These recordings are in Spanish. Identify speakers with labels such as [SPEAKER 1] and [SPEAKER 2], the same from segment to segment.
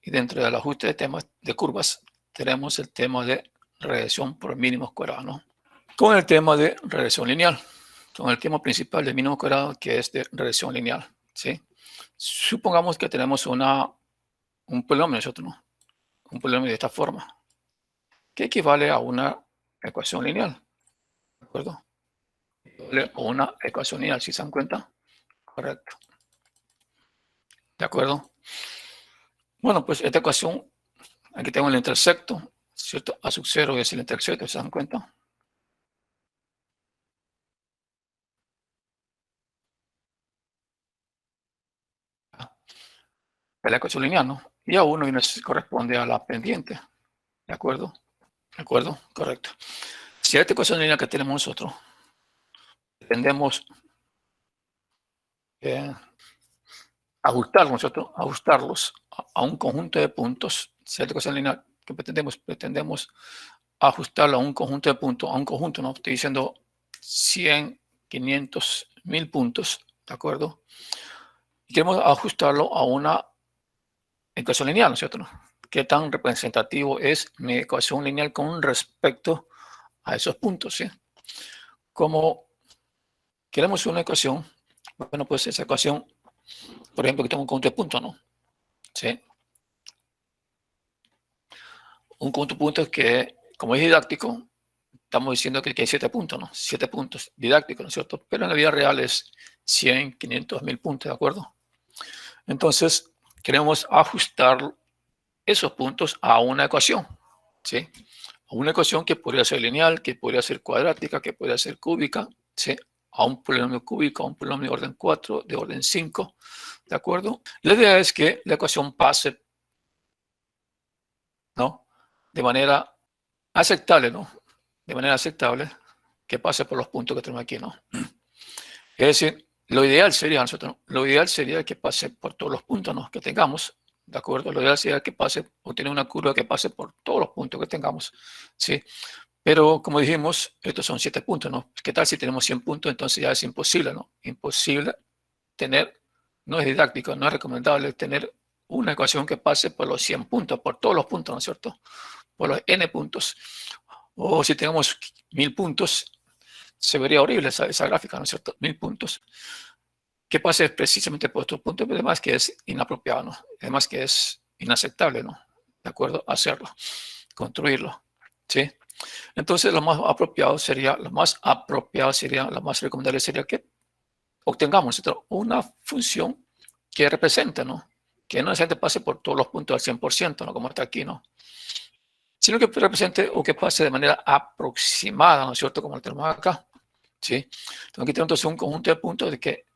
[SPEAKER 1] Y dentro del ajuste de temas de curvas, tenemos el tema de regresión por mínimos cuadrados, ¿no? Con el tema de regresión lineal, con el tema principal de mínimo cuadrado, que es de regresión lineal, ¿sí? Supongamos que tenemos un polinomio, nosotros, ¿no? Un polinomio de esta forma, que equivale a una ecuación lineal, ¿de acuerdo? Equivale a una ecuación lineal, si se dan cuenta. Correcto. ¿De acuerdo? Bueno, pues esta ecuación, aquí tengo el intersecto, ¿cierto? A sub 0 es el intersecto, ¿se dan cuenta? Es la ecuación lineal, ¿no? Y a 1 corresponde a la pendiente, ¿de acuerdo? ¿De acuerdo? Correcto. Si a esta ecuación lineal que tenemos nosotros, pretendemos ajustarlos a un conjunto de puntos, si a esta ecuación lineal que pretendemos ajustarlo a un conjunto de puntos, a un conjunto, no estoy diciendo 100, 500, 1000 puntos, ¿de acuerdo? Y queremos ajustarlo a una ecuación lineal, ¿no es cierto? ¿Qué tan representativo es mi ecuación lineal con respecto a esos puntos? ¿Sí? Como queremos una ecuación, bueno, pues esa ecuación, por ejemplo, que tengo un conjunto de puntos, ¿no? ¿Sí? Un conjunto de puntos que, como es didáctico, estamos diciendo que hay 7 puntos, ¿no? 7 puntos didácticos, ¿no es cierto? Pero en la vida real es 100, 500, 1000 puntos, ¿de acuerdo? Entonces, queremos ajustar esos puntos a una ecuación, ¿sí? A una ecuación que podría ser lineal, que podría ser cuadrática, que podría ser cúbica, ¿sí? A un polinomio cúbico, a un polinomio de orden 4, de orden 5, ¿de acuerdo? La idea es que la ecuación pase, ¿no? De manera aceptable, ¿no? De manera aceptable, que pase por los puntos que tenemos aquí, ¿no? Es decir, lo ideal sería, lo ideal sería que pase por todos los puntos, ¿no? Que tengamos, ¿de acuerdo? Lo ideal sería que pase, o tener una curva que pase por todos los puntos que tengamos, ¿sí? Pero, como dijimos, estos son 7 puntos, ¿no? ¿Qué tal si tenemos 100 puntos? Entonces ya es imposible, ¿no? Imposible tener, no es didáctico, no es recomendable tener una ecuación que pase por los 100 puntos, por todos los puntos, ¿no es cierto? Por los n puntos. O si tenemos 1000 puntos, se vería horrible esa gráfica, ¿no es cierto? 1000 puntos. Que pase precisamente por estos puntos, pero además que es inapropiado, ¿no? Además que es inaceptable, ¿no? ¿De acuerdo? Hacerlo, construirlo, ¿sí? Entonces, lo más apropiado sería, lo más recomendable sería que obtengamos una función que represente, ¿no? Que no necesariamente pase por todos los puntos al 100%, ¿no? Como está aquí, ¿no? Sino que represente o que pase de manera aproximada, ¿no es cierto? Como lo tenemos acá, ¿sí? Entonces, aquí tenemos entonces un conjunto de puntos de que,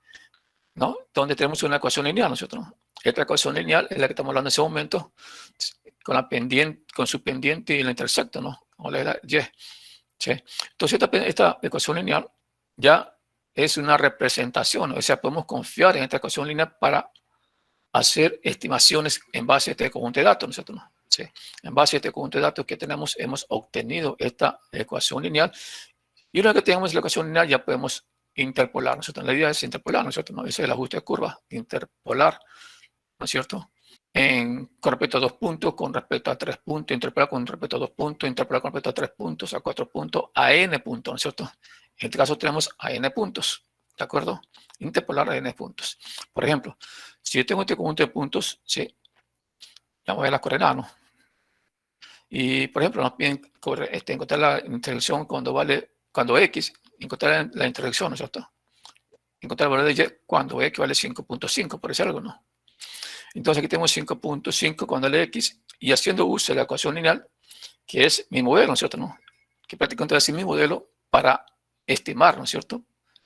[SPEAKER 1] ¿no? Donde tenemos una ecuación lineal, ¿no es cierto? Esta ecuación lineal es la que estamos hablando en ese momento, con la pendiente, con su pendiente y el intersecto, ¿no? O la y. ¿Sí? Entonces, esta ecuación lineal ya es una representación, o sea, podemos confiar en esta ecuación lineal para hacer estimaciones en base a este conjunto de datos, ¿no es cierto? ¿Sí? En base a este conjunto de datos que tenemos, hemos obtenido esta ecuación lineal, y una vez que tengamos la ecuación lineal ya podemos interpolar, ¿no es cierto? La idea es interpolar, ¿no es cierto? Ese es el ajuste de curva, interpolar, ¿no es cierto? Con respecto a 2 puntos, con respecto a 3 puntos, interpolar con respecto a 2 puntos, interpolar con respecto a 3 puntos, a 4 puntos, a n puntos, ¿no es cierto? En este caso tenemos a n puntos, ¿de acuerdo? Interpolar a n puntos. Por ejemplo, si yo tengo este conjunto de puntos, ¿sí? Vamos a ver las coordenadas, ¿no? Y, por ejemplo, nos piden encontrar la intersección cuando x, encontrar la intersección, ¿no es cierto? Encontrar el valor de y cuando x vale 5.5, por decir algo, ¿no? Entonces aquí tenemos 5.5 cuando el x, y haciendo uso de la ecuación lineal, que es mi modelo, ¿no es cierto? ¿No? Que prácticamente es mi modelo para estimar, ¿no es cierto?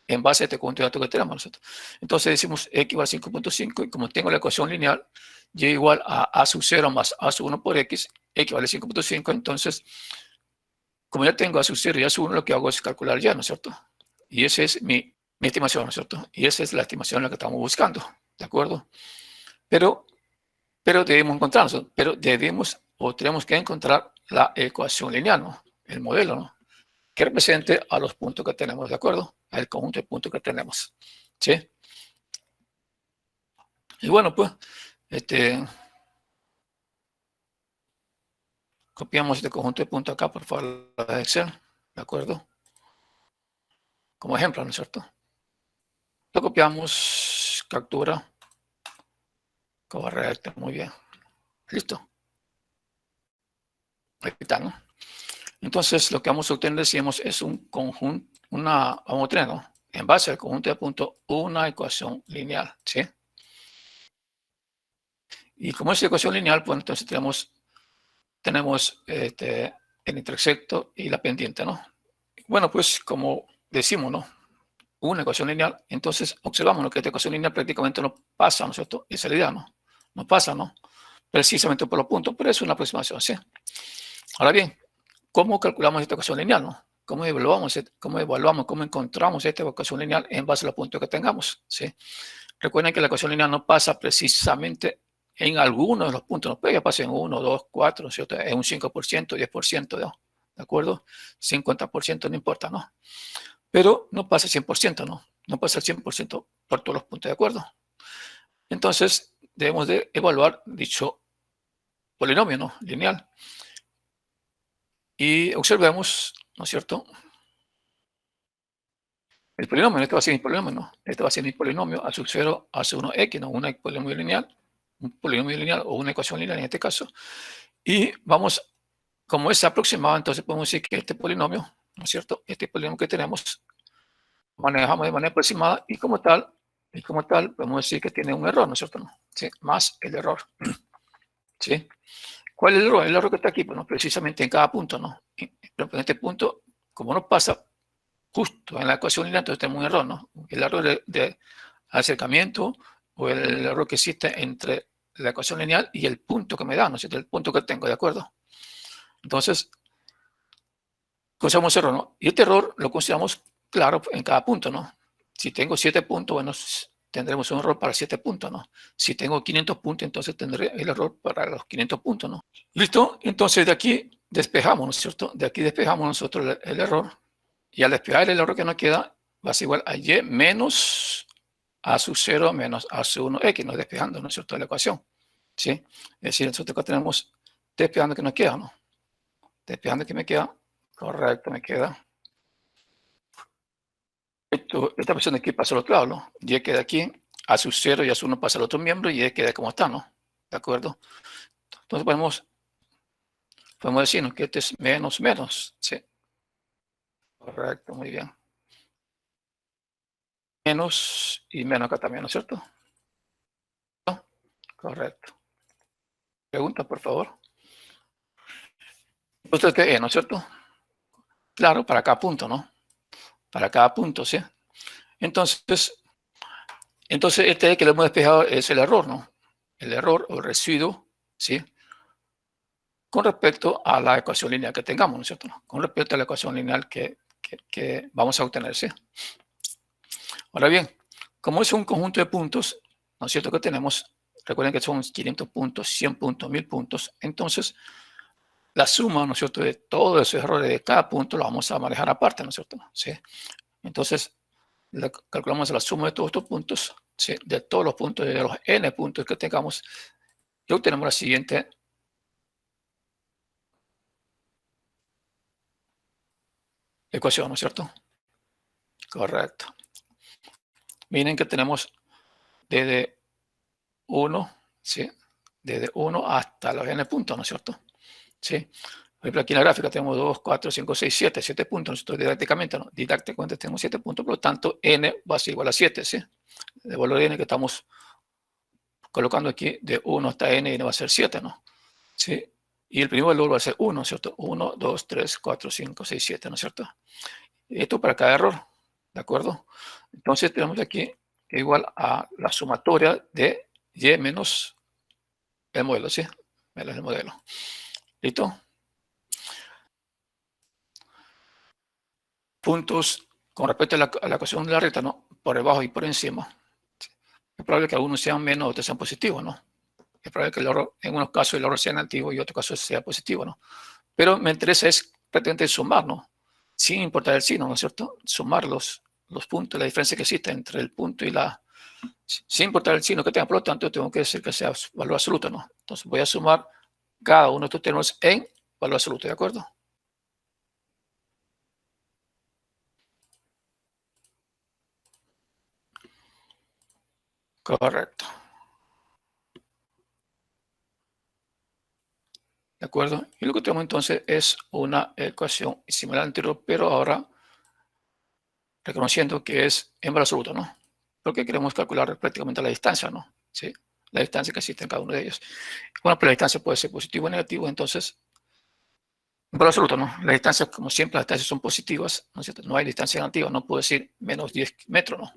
[SPEAKER 1] En base a este conjunto de datos que tenemos nosotros. Entonces decimos x igual a 5.5, y como tengo la ecuación lineal, y igual a sub 0 más a sub 1 por x vale 5.5, entonces, como ya tengo a sub 0 y a sub 1, lo que hago es calcular ya, ¿no es cierto? Y esa es mi estimación, ¿no es cierto? Y esa es la estimación en la que estamos buscando, ¿de acuerdo? Pero debemos encontrarnos, pero debemos o tenemos que encontrar la ecuación lineal, ¿no? El modelo, ¿no? Que represente a los puntos que tenemos, ¿de acuerdo? Al conjunto de puntos que tenemos, ¿sí? Y bueno, pues, Copiamos este conjunto de puntos acá, por favor, la de Excel, ¿de acuerdo? Como ejemplo, ¿no es cierto? Lo copiamos, captura, correcto, muy bien. Listo. Ahí está, ¿no? Entonces, lo que vamos a obtener, decíamos, es un conjunto, vamos a obtener, ¿no? En base al conjunto de puntos, una ecuación lineal, ¿sí? Y como es ecuación lineal, pues entonces tenemos el intersecto y la pendiente, ¿no? Bueno, pues como decimos, ¿no? Una ecuación lineal, entonces observamos ¿no? que esta ecuación lineal prácticamente no pasa, ¿no es cierto? Esa es la idea, ¿no? No pasa, ¿no? Precisamente por los puntos, pero es una aproximación, ¿sí? Ahora bien, ¿cómo calculamos esta ecuación lineal, no? ¿Cómo evaluamos, cómo encontramos esta ecuación lineal en base a los puntos que tengamos, ¿sí? Recuerden que la ecuación lineal no pasa precisamente en algunos de los puntos, no puede pasar en 1, 2, 4, ¿cierto? En un 5%, 10%, ¿no? ¿De acuerdo? 50% no importa, ¿no? Pero no pasa 100%, ¿no? No pasa el 100% por todos los puntos, ¿de acuerdo? Entonces, debemos de evaluar dicho polinomio, ¿no? Lineal. Y observemos, ¿no es cierto? El polinomio, este va a ser mi polinomio, ¿no? Este va a ser mi polinomio a sub 0 a sub 1x, ¿no? Un polinomio lineal o una ecuación lineal en este caso. Y vamos, como es aproximado, entonces podemos decir que este polinomio, ¿no es cierto? Este polinomio que tenemos, manejamos de manera aproximada y como tal, podemos decir que tiene un error, ¿no es cierto? ¿No? ¿Sí? Más el error. ¿Sí? ¿Cuál es el error? El error que está aquí, bueno, precisamente en cada punto, ¿no? En este punto, como no pasa justo en la ecuación lineal, entonces tenemos un error, ¿no? El error de acercamiento o el error que existe entre la ecuación lineal y el punto que me da, ¿no es cierto? El punto que tengo, ¿de acuerdo? Entonces, consideramos error, ¿no? Y este error lo consideramos claro en cada punto, ¿no? Si tengo 7 puntos, bueno, tendremos un error para 7 puntos, ¿no? Si tengo 500 puntos, entonces tendré el error para los 500 puntos, ¿no? ¿Listo? Entonces de aquí despejamos, ¿no es cierto? De aquí despejamos nosotros el error. Y al despejar el error que nos queda, va a ser igual a y menos a sub 0 menos a sub 1x, nos despejando, ¿no es cierto?, de la ecuación. ¿Sí? Es decir, nosotros acá tenemos despejando que nos queda, ¿no? Despejando que me queda, correcto, me queda. Esta versión de aquí pasa al otro lado, ¿no? Y queda aquí, a sub 0 y a sub 1 pasa al otro miembro y queda como está, ¿no? ¿De acuerdo? Entonces podemos decirnos que este es menos menos, ¿sí? Correcto, muy bien. Menos y menos acá también, ¿no es cierto? ¿No? Correcto. Pregunta, por favor. ¿Usted qué es, no es cierto? Claro, para cada punto, ¿no? Para cada punto, ¿sí? Entonces este que lo hemos despejado es el error, ¿no? El error o el residuo, ¿sí? Con respecto a la ecuación lineal que tengamos, ¿no es cierto? Con respecto a la ecuación lineal que vamos a obtener, ¿sí? Ahora bien, como es un conjunto de puntos, ¿no es cierto? Que tenemos, recuerden que son 500 puntos, 100 puntos, 1000 puntos, entonces la suma, ¿no es cierto?, de todos esos errores de cada punto lo vamos a manejar aparte, ¿no es cierto? ¿Sí? Entonces, calculamos la suma de todos estos puntos, ¿sí?, de todos los puntos, de los n puntos que tengamos, y obtenemos la siguiente ecuación, ¿no es cierto? Correcto. Miren que tenemos desde 1, ¿sí?, desde 1 hasta los n puntos, ¿no es cierto? ¿Sí? Por ejemplo, aquí en la gráfica tenemos 2, 4, 5, 6, 7 puntos. Nosotros didácticamente, ¿no? Didácticamente tenemos 7 puntos, por lo tanto, n va a ser igual a 7, ¿sí? El valor de n que estamos colocando aquí de 1 hasta n va a ser 7, ¿no? ¿Sí? Y el primer valor va a ser 1, ¿cierto? 1, 2, 3, 4, 5, 6, 7, ¿no es cierto? Esto para cada error, ¿de acuerdo? Entonces tenemos aquí igual a la sumatoria de y menos el modelo, ¿sí? Menos el modelo. ¿Listo? Puntos con respecto a la ecuación de la recta, ¿no? Por debajo y por encima. Es probable que algunos sean menos, otros sean positivos, ¿no? Es probable que el error, en unos casos el error sea negativo y en otros casos sea positivo, ¿no? Pero me interesa es prácticamente sumar, ¿no? Sin importar el signo, ¿no es cierto? Sumar los puntos, la diferencia que existe entre el punto y la... Sin importar el signo que tenga, por lo tanto, tengo que decir que sea valor absoluto, ¿no? Entonces voy a sumar cada uno de estos términos en valor absoluto, ¿de acuerdo? Correcto. ¿De acuerdo? Y lo que tenemos entonces es una ecuación similar a la anterior, pero ahora reconociendo que es en valor absoluto, ¿no? Porque queremos calcular prácticamente la distancia, ¿no? ¿Sí? La distancia que existe en cada uno de ellos. Bueno, pues la distancia puede ser positivo o negativo, entonces, en valor absoluto, ¿no? Las distancias, como siempre, las distancias son positivas, ¿no es cierto? No hay distancia negativa, no puedo decir menos 10 metros, ¿no?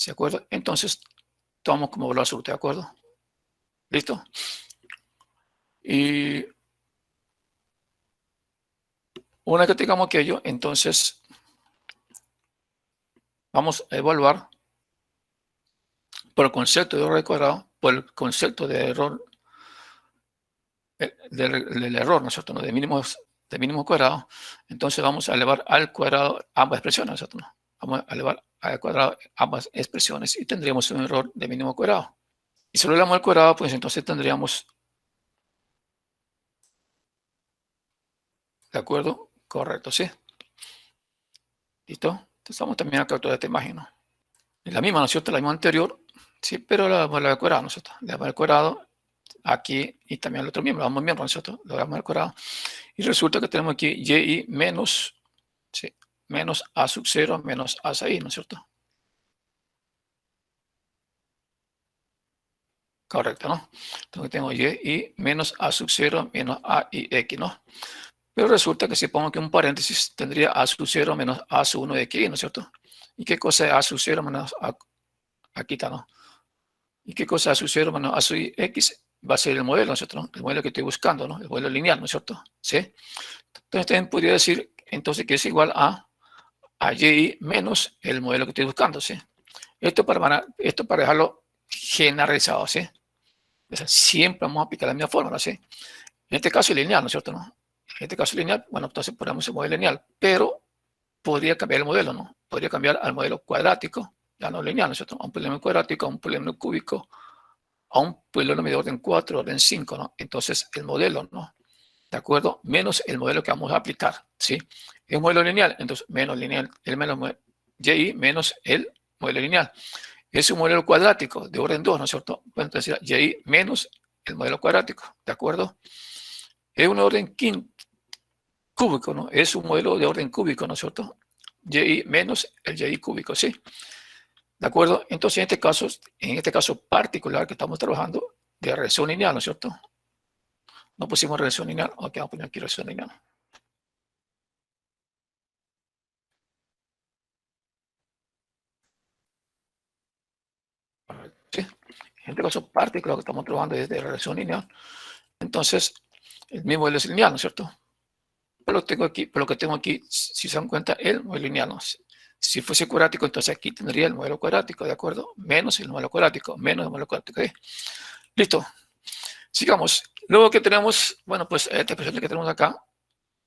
[SPEAKER 1] ¿De acuerdo? Entonces, tomamos como valor absoluto, ¿de acuerdo? ¿Listo? Y una que tengamos aquello, entonces vamos a evaluar por el concepto de error de cuadrado, por el concepto de error, del error, ¿no es cierto? ¿No? De mínimo cuadrado. Entonces vamos a elevar al cuadrado ambas expresiones, ¿no es cierto? ¿No? Vamos a elevar al cuadrado ambas expresiones y tendríamos un error de mínimo cuadrado. Y si lo elevamos al cuadrado, pues entonces tendríamos, ¿de acuerdo? Correcto, ¿sí? ¿Listo? Entonces estamos también acá toda esta imagen, ¿no? Es la misma, ¿no es cierto? La misma anterior, sí, pero la vamos a al cuadrado, ¿no es cierto? Le damos al cuadrado aquí y también al otro miembro, ambos miembros, ¿no es cierto? Lo damos al cuadrado. Y resulta que tenemos aquí y menos, sí, menos a sub 0 menos a 6, ¿no es cierto? Correcto, ¿no? Entonces tengo y menos a sub 0 menos a y x, ¿no? Pero resulta que si pongo aquí un paréntesis, tendría a sub 0 menos a sub 1 de x, ¿no es cierto? ¿Y qué cosa es a sub 0 menos a, aquí está, ¿no? ¿Y qué cosa es a sub 0 menos a sub x? Va a ser el modelo, ¿no es cierto? ¿No? El modelo que estoy buscando, ¿no? El modelo lineal, ¿no es cierto? ¿Sí? Entonces también podría decir, entonces, que es igual a y menos el modelo que estoy buscando, ¿sí? Esto para dejarlo generalizado, ¿sí? O sea, siempre vamos a aplicar la misma fórmula, ¿sí? En este caso es lineal, ¿no es cierto? ¿No? En este caso lineal, bueno, entonces ponemos el modelo lineal, pero podría cambiar el modelo, ¿no? Podría cambiar al modelo cuadrático, ya no lineal, ¿no es cierto? A un polinomio cuadrático, a un polinomio cúbico, a un polinomio de orden 4, orden 5, ¿no? Entonces el modelo, ¿no? ¿De acuerdo? Menos el modelo que vamos a aplicar, ¿sí? Es un modelo lineal, entonces menos lineal, el menos y menos el modelo lineal. Es un modelo cuadrático de orden 2, ¿no es cierto? Bueno, entonces y menos el modelo cuadrático, ¿de acuerdo? Es un orden cúbico, ¿no? Es un modelo de orden cúbico, ¿no es cierto? Y menos el y cúbico, ¿sí? ¿De acuerdo? Entonces, en este caso particular que estamos trabajando, de regresión lineal, ¿no es cierto? No pusimos regresión lineal, ok, vamos a poner aquí regresión lineal. ¿Sí? En este caso particular que estamos trabajando es de regresión lineal. Entonces, el mismo modelo es lineal, ¿no es cierto? Pero lo que tengo aquí, si se dan cuenta, el modelo lineal, ¿no? Si fuese cuadrático, entonces aquí tendría el modelo cuadrático, ¿de acuerdo? Menos el modelo cuadrático, menos el modelo cuadrático. ¿Sí? Listo. Sigamos. Luego que tenemos, bueno, pues esta expresión que tenemos acá,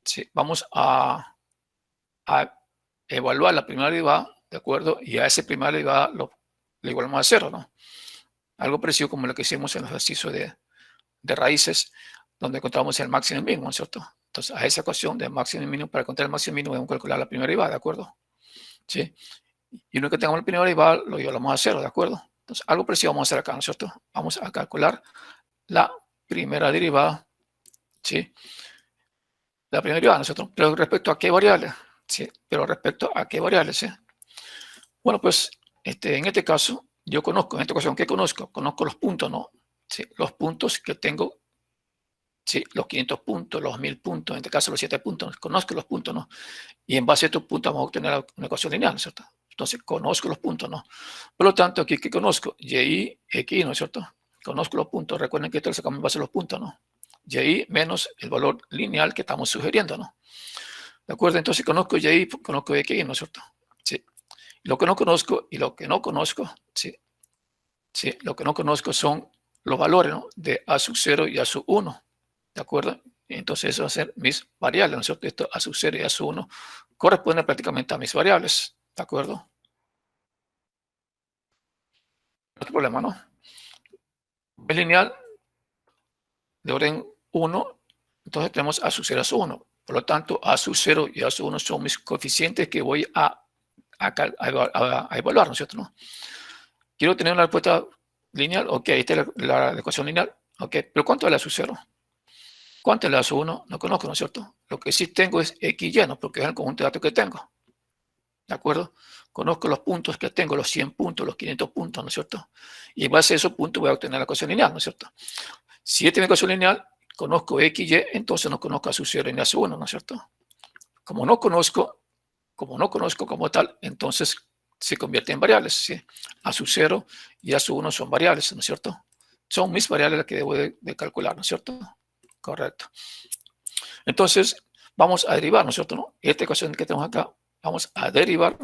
[SPEAKER 1] sí, vamos a evaluar la primera derivada, ¿de acuerdo? Y a esa primera derivada le igualamos a 0, ¿no? Algo parecido como lo que hicimos en el ejercicio de raíces, donde encontramos el máximo y el mínimo, ¿no es cierto? Entonces, a esa ecuación de máximo y mínimo, para encontrar el máximo y mínimo, debemos calcular la primera derivada, ¿de acuerdo? ¿Sí? Y una que tengamos la primera derivada, lo igualamos a 0, ¿de acuerdo? Entonces, algo parecido vamos a hacer acá, ¿no es cierto? Vamos a calcular la primera derivada, ¿sí? La primera derivada, ¿no es cierto? Pero respecto a qué variable, ¿sí? Pero respecto a qué variable, ¿sí? Bueno, pues en este caso, yo conozco, en esta ocasión, ¿qué conozco? Conozco los puntos, ¿no? ¿Sí? Los puntos que tengo, ¿sí? Los 500 puntos, los 1000 puntos, en este caso los 7 puntos, conozco los puntos, ¿no? Y en base a estos puntos vamos a obtener una ecuación lineal, ¿no es cierto? Entonces, conozco los puntos, ¿no? Por lo tanto, aquí, ¿qué conozco? Y, X, ¿no es cierto? Conozco los puntos, recuerden que esto lo sacamos en base a los puntos, ¿no? Y menos el valor lineal que estamos sugiriendo, ¿no? ¿De acuerdo? Entonces, conozco Y, conozco X, ¿no es cierto? Sí. Lo que no conozco y lo que no conozco, ¿sí? ¿Sí? Lo que no conozco son los valores, ¿no? De A sub 0 y A sub 1, ¿de acuerdo? Entonces, eso va a ser mis variables, ¿no es cierto? Esto A sub 0 y A sub 1 corresponde prácticamente a mis variables, ¿de acuerdo? No hay problema, ¿no? Es lineal de orden 1, Entonces tenemos A sub 0 y A sub 1. Por lo tanto, A sub 0 y A sub 1 son mis coeficientes que voy a evaluar, ¿no es cierto? ¿No? Quiero tener una respuesta lineal. Ok, esta es la ecuación lineal. Ok, pero ¿cuánto es la sub 0? ¿Cuánto es la sub 1? No conozco, ¿no es cierto? Lo que sí tengo es X lleno, porque es el conjunto de datos que tengo. ¿De acuerdo? Conozco los puntos que tengo, los 100 puntos, los 500 puntos, ¿no es cierto? Y en base a esos puntos voy a obtener la ecuación lineal, ¿no es cierto? Si esta es mi ecuación lineal, conozco X, Y, entonces no conozco A sub 0 ni A sub 1, ¿no es cierto? Como no conozco como tal, entonces se convierte en variables, ¿sí? A sub 0 y A sub 1 son variables, ¿no es cierto? Son mis variables las que debo de calcular, ¿no es cierto? Correcto. Entonces, vamos a derivar, ¿no es cierto? ¿No? Esta ecuación que tenemos acá, vamos a derivar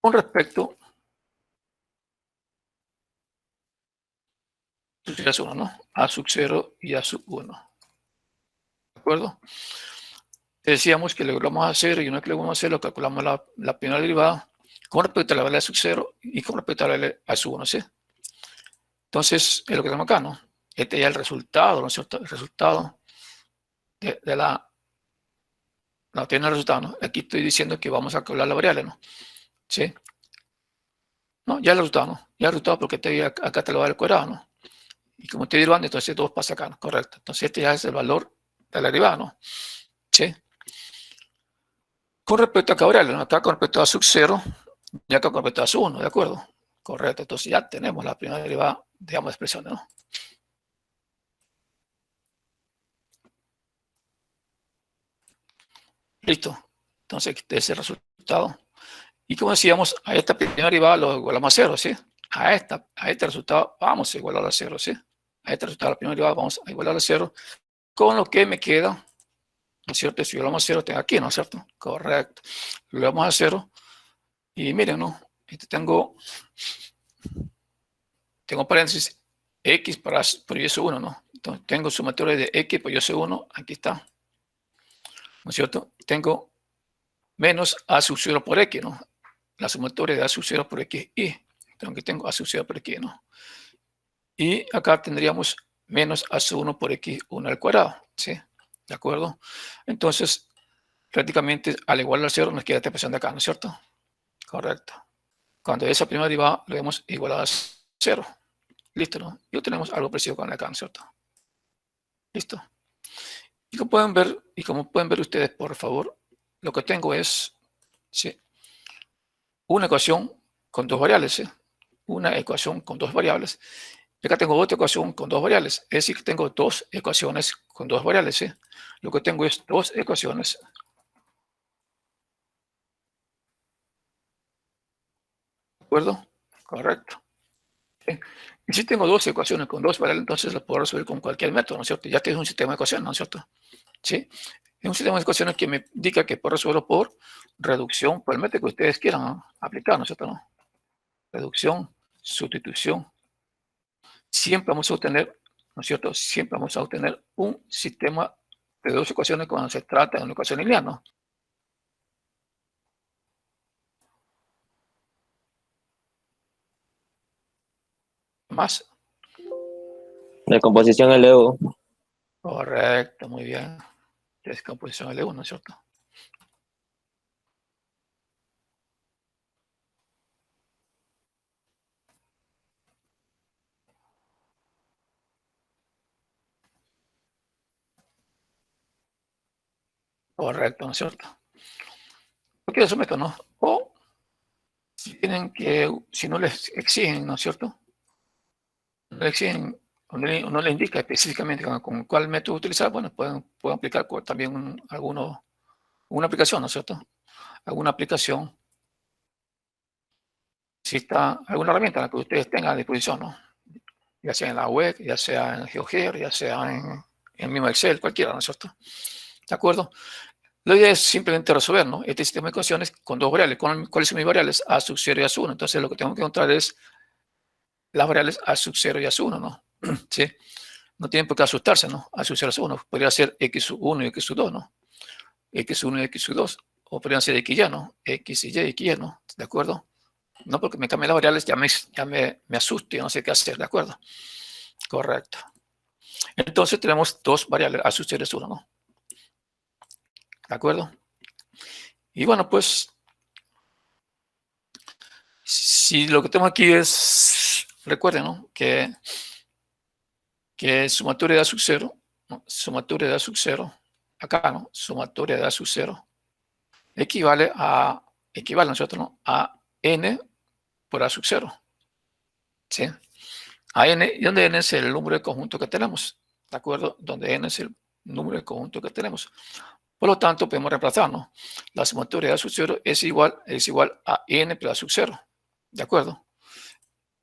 [SPEAKER 1] con respecto a sub 1, ¿no? A sub 0 y A sub 1. ¿De acuerdo? Decíamos que lo vamos a hacer, y una vez que lo vamos a hacer, lo calculamos la primera derivada con respecto a la variable sub 0 y con respecto a la variable A sub 1, ¿sí? Entonces, es lo que tenemos acá, ¿no? Este ya es el resultado, ¿no es cierto? El resultado de la... No, tiene el resultado, ¿no? Aquí estoy diciendo que vamos a calcular la variable, ¿no? ¿Sí? No, ya el resultado, ¿no? Ya el resultado porque acá te lo va al cuadrado, ¿no? Y como estoy derivando, entonces 2 pasa acá, ¿no? Correcto. Entonces este ya es el valor de la derivada, ¿no? ¿Sí? Con respecto a acá variable, ¿no? Acá con respecto a sub 0 y acá con respecto a sub 1, ¿de acuerdo? Correcto. Entonces ya tenemos la primera derivada de ambas expresiones, ¿no? Listo. Entonces este es el resultado. Y como decíamos, a esta primera derivada lo igualamos a 0, ¿sí? A este resultado vamos a igualar a 0, ¿sí? A este resultado, la primera derivada, vamos a igualar a 0. Con lo que me queda, ¿no es cierto? Si igualamos a 0, tengo aquí, ¿no es cierto? Correcto. Lo igualamos a 0. Y miren, ¿no? Tengo paréntesis X por Y sub 1, ¿no? Entonces tengo sumatoria de X por Y sub 1, aquí está. ¿No es cierto? Tengo menos A sub 0 por X, ¿no? La sumatoria de A sub 0 por X y. Entonces aquí tengo A sub 0 por X, ¿no? Y acá tendríamos menos A sub 1 por X1 al cuadrado, ¿sí? ¿De acuerdo? Entonces, prácticamente al igual al 0 nos queda esta expresión de acá, ¿no es cierto? Correcto. Cuando esa primera derivada lo vemos igual a 0. Listo, ¿no? Y obtenemos algo parecido con acá, ¿no es cierto? Listo. Y como pueden ver ustedes, por favor, lo que tengo es, ¿sí?, una ecuación con dos variables, ¿sí? Una ecuación con dos variables. Y acá tengo otra ecuación con dos variables. Es decir, que tengo dos ecuaciones con dos variables, ¿sí? Lo que tengo es dos ecuaciones. ¿De acuerdo? Correcto. ¿Sí? Y si tengo dos ecuaciones con dos variables, entonces las puedo resolver con cualquier método, ¿no es cierto? Ya que es un sistema de ecuaciones, ¿no es cierto? ¿Sí? Es un sistema de ecuaciones que me indica que puedo resolverlo por reducción, por el método que ustedes quieran, ¿no?, aplicar, ¿no es cierto? ¿No? Reducción, sustitución. Siempre vamos a obtener, ¿no es cierto? Siempre vamos a obtener un sistema de dos ecuaciones cuando se trata de una ecuación lineal, ¿no? Más.
[SPEAKER 2] Descomposición LU.
[SPEAKER 1] Correcto, muy bien. Descomposición L1, ¿no es cierto? Correcto, ¿no es cierto? Porque eso método, ¿no? O si no les exigen, ¿no es cierto? No le exigen, o no le indica específicamente con cuál método utilizar, bueno, pueden aplicar también una aplicación, ¿no es cierto? Alguna aplicación, si está alguna herramienta en la que ustedes tengan a disposición, ¿no? Ya sea en la web, ya sea en GeoGebra, ya sea en el mismo Excel, cualquiera, ¿no es cierto? ¿De acuerdo? La idea es simplemente resolver, ¿no?, este sistema de ecuaciones con dos variables. ¿Cuáles son mis variables? A sub 0 y A sub 1. Entonces lo que tengo que encontrar es las variables A sub 0 y A sub 1, ¿no? ¿Sí? No tienen por qué asustarse, ¿no? A sub 0 a sub 1. Podría ser X sub 1 y X sub 2, ¿no? X sub 1 y X sub 2. O podrían ser X y Y, ¿no? X y Y, X y, ¿no? ¿De acuerdo? No porque me cambien las variables ya me asuste, no sé qué hacer, ¿de acuerdo? Correcto. Entonces tenemos dos variables, A sub 0 es 1, ¿no? ¿De acuerdo? Y bueno, pues, si lo que tenemos aquí es, recuerden, ¿no? Que sumatoria de A sub 0, ¿no? Sumatoria de A sub 0, acá, ¿no? Sumatoria de A sub 0 equivale, nosotros, ¿no? A n por A sub 0, ¿sí? A n, y donde n es el número de conjunto que tenemos, ¿de acuerdo? Donde n es el número de conjunto que tenemos. Por lo tanto, podemos reemplazar, ¿no? La sumatoria de A sub 0 es igual a n por A sub 0, ¿de acuerdo?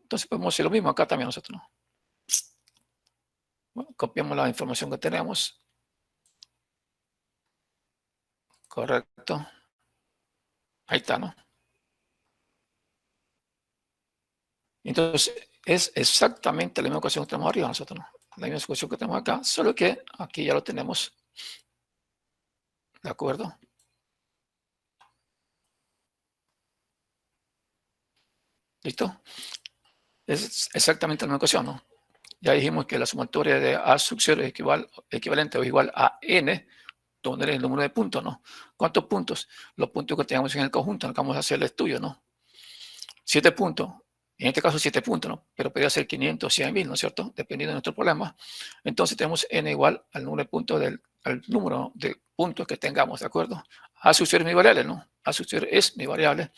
[SPEAKER 1] Entonces podemos hacer lo mismo acá también nosotros, ¿no? Bueno, copiamos la información que tenemos. Correcto. Ahí está, ¿no? Entonces, es exactamente la misma ecuación que tenemos arriba nosotros, ¿no? La misma ecuación que tenemos acá, solo que aquí ya lo tenemos. ¿De acuerdo? ¿Listo? Es exactamente la misma ecuación, ¿no? Ya dijimos que la sumatoria de A sub 0 es equivalente o igual a n, donde es el número de puntos, ¿no? ¿Cuántos puntos? Los puntos que tengamos en el conjunto, que vamos a hacer el estudio, ¿no? 7 puntos. En este caso 7 puntos, ¿no? Pero podría ser 500, 100.000, ¿no es cierto? Dependiendo de nuestro problema. Entonces tenemos n igual al número de puntos al número de puntos que tengamos, ¿de acuerdo? A sub 0 es mi variable, ¿no? A sub 0 es mi variable.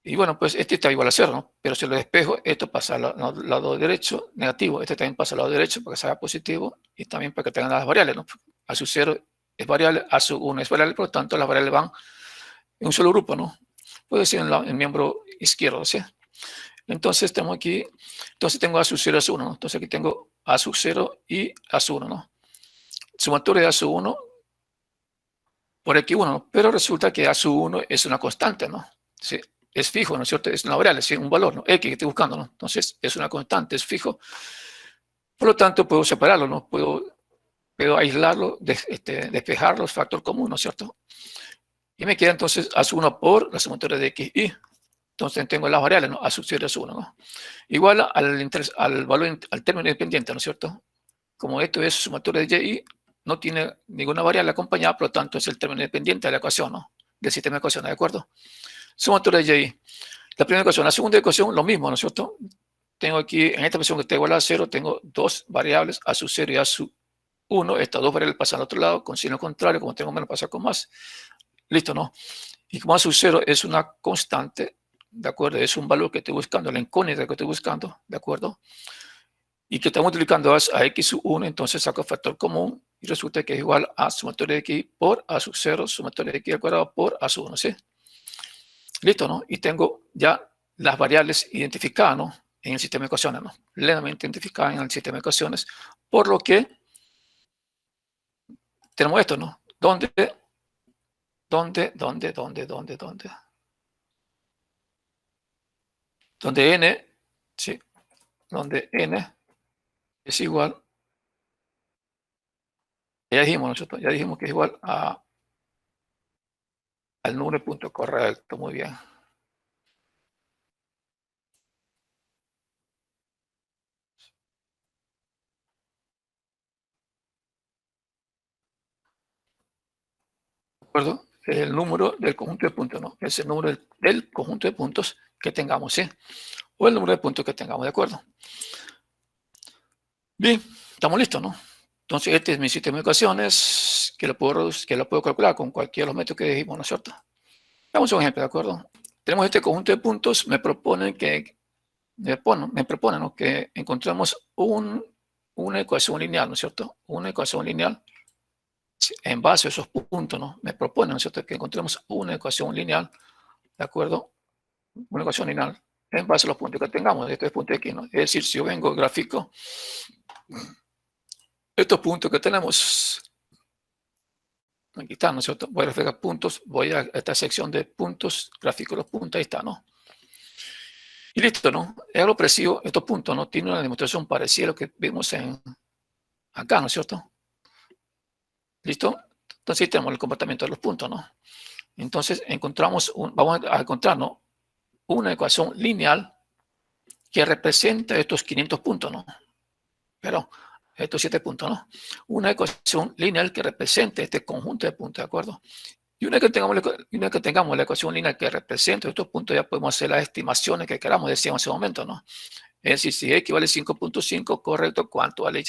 [SPEAKER 1] Y bueno, pues este está igual a 0, ¿no? Pero si lo despejo, esto pasa al lado derecho, negativo. Este también pasa al lado derecho para que sea positivo y también para que tengan las variables, ¿no? A sub 0 es variable, a sub 1 es variable, por lo tanto las variables van en un solo grupo, ¿no? Puede ser en el miembro izquierdo, ¿sí? Entonces tengo aquí, entonces tengo A sub 0 es 1, ¿no? Entonces aquí tengo A sub 0 y A sub 1, ¿no? Sumatoria de A sub 1 por X1, ¿no? Pero resulta que A sub 1 es una constante, ¿no? ¿Sí? Es fijo, ¿no es cierto? Es una variable, ¿sí? Un valor, ¿no? X que estoy buscando, ¿no? Entonces es una constante, es fijo. Por lo tanto, puedo separarlo, ¿no? Puedo aislarlo, despejarlo, es factor común, ¿no es cierto? Y me queda entonces A sub 1 por la sumatoria de X y. Entonces tengo las variables, ¿no? A sub 0 es 1, ¿no? Igual al valor, al término independiente, ¿no es cierto? Como esto es sumatoria de Y, no tiene ninguna variable acompañada, por lo tanto es el término independiente de la ecuación, ¿no? Del sistema de ecuaciones, ¿de acuerdo? Sumatoria de Y. La primera ecuación, la segunda ecuación, lo mismo, ¿no es cierto? Tengo aquí, en esta ecuación que está igual a 0, tengo dos variables, A sub 0 y A sub 1. Estas dos variables pasan al otro lado, con signo contrario, como tengo menos pasa con más. Listo, ¿no? Y como A sub 0 es una constante, ¿de acuerdo? Es un valor que estoy buscando, la incógnita que estoy buscando, ¿de acuerdo? Y que estamos multiplicando a X sub 1, entonces saco el factor común y resulta que es igual a sumatoria de X por A sub 0, sumatoria de X al cuadrado por A sub 1, ¿sí? Listo, ¿no? Y tengo ya las variables identificadas, ¿no? En el sistema de ecuaciones, ¿no? Plenamente identificadas en el sistema de ecuaciones, por lo que tenemos esto, ¿no? ¿Dónde? Donde n, sí, donde n es igual, ya dijimos nosotros, ya dijimos que es igual al número de puntos, correcto, muy bien. ¿De acuerdo? El número del conjunto de puntos, ¿no? Es el número del conjunto de puntos que tengamos, ¿sí? O el número de puntos que tengamos, ¿de acuerdo? Bien, estamos listos, ¿no? Entonces, este es mi sistema de ecuaciones que lo puedo calcular con cualquiera de los métodos que dijimos, ¿no es cierto? Vamos a un ejemplo, ¿de acuerdo? Tenemos este conjunto de puntos, me proponen, ¿no? Que encontremos una ecuación lineal, ¿no es cierto? Una ecuación lineal en base a esos puntos, ¿no? Me proponen, ¿no es cierto?, que encontremos una ecuación lineal, ¿de acuerdo? Una ecuación lineal en base a los puntos que tengamos, de estos puntos aquí, ¿no? Es decir, si yo vengo gráfico estos puntos que tenemos, aquí está, ¿no es cierto? Voy a reflejar puntos, voy a esta sección de puntos, gráfico de los puntos, ahí está, ¿no? Y listo, ¿no? Es algo parecido, estos puntos, ¿no? Tiene una demostración parecida a lo que vimos acá, ¿no es cierto? ¿Listo? Entonces ahí tenemos el comportamiento de los puntos, ¿no? Entonces vamos a encontrar, ¿no?, una ecuación lineal que representa estos 500 puntos, ¿no? Pero estos 7 puntos, ¿no? Una ecuación lineal que represente este conjunto de puntos, ¿de acuerdo? Y una vez que tengamos la ecuación lineal que represente estos puntos, ya podemos hacer las estimaciones que queramos, decíamos en ese momento, ¿no? Es decir, si X vale 5.5, correcto, ¿cuánto vale Y?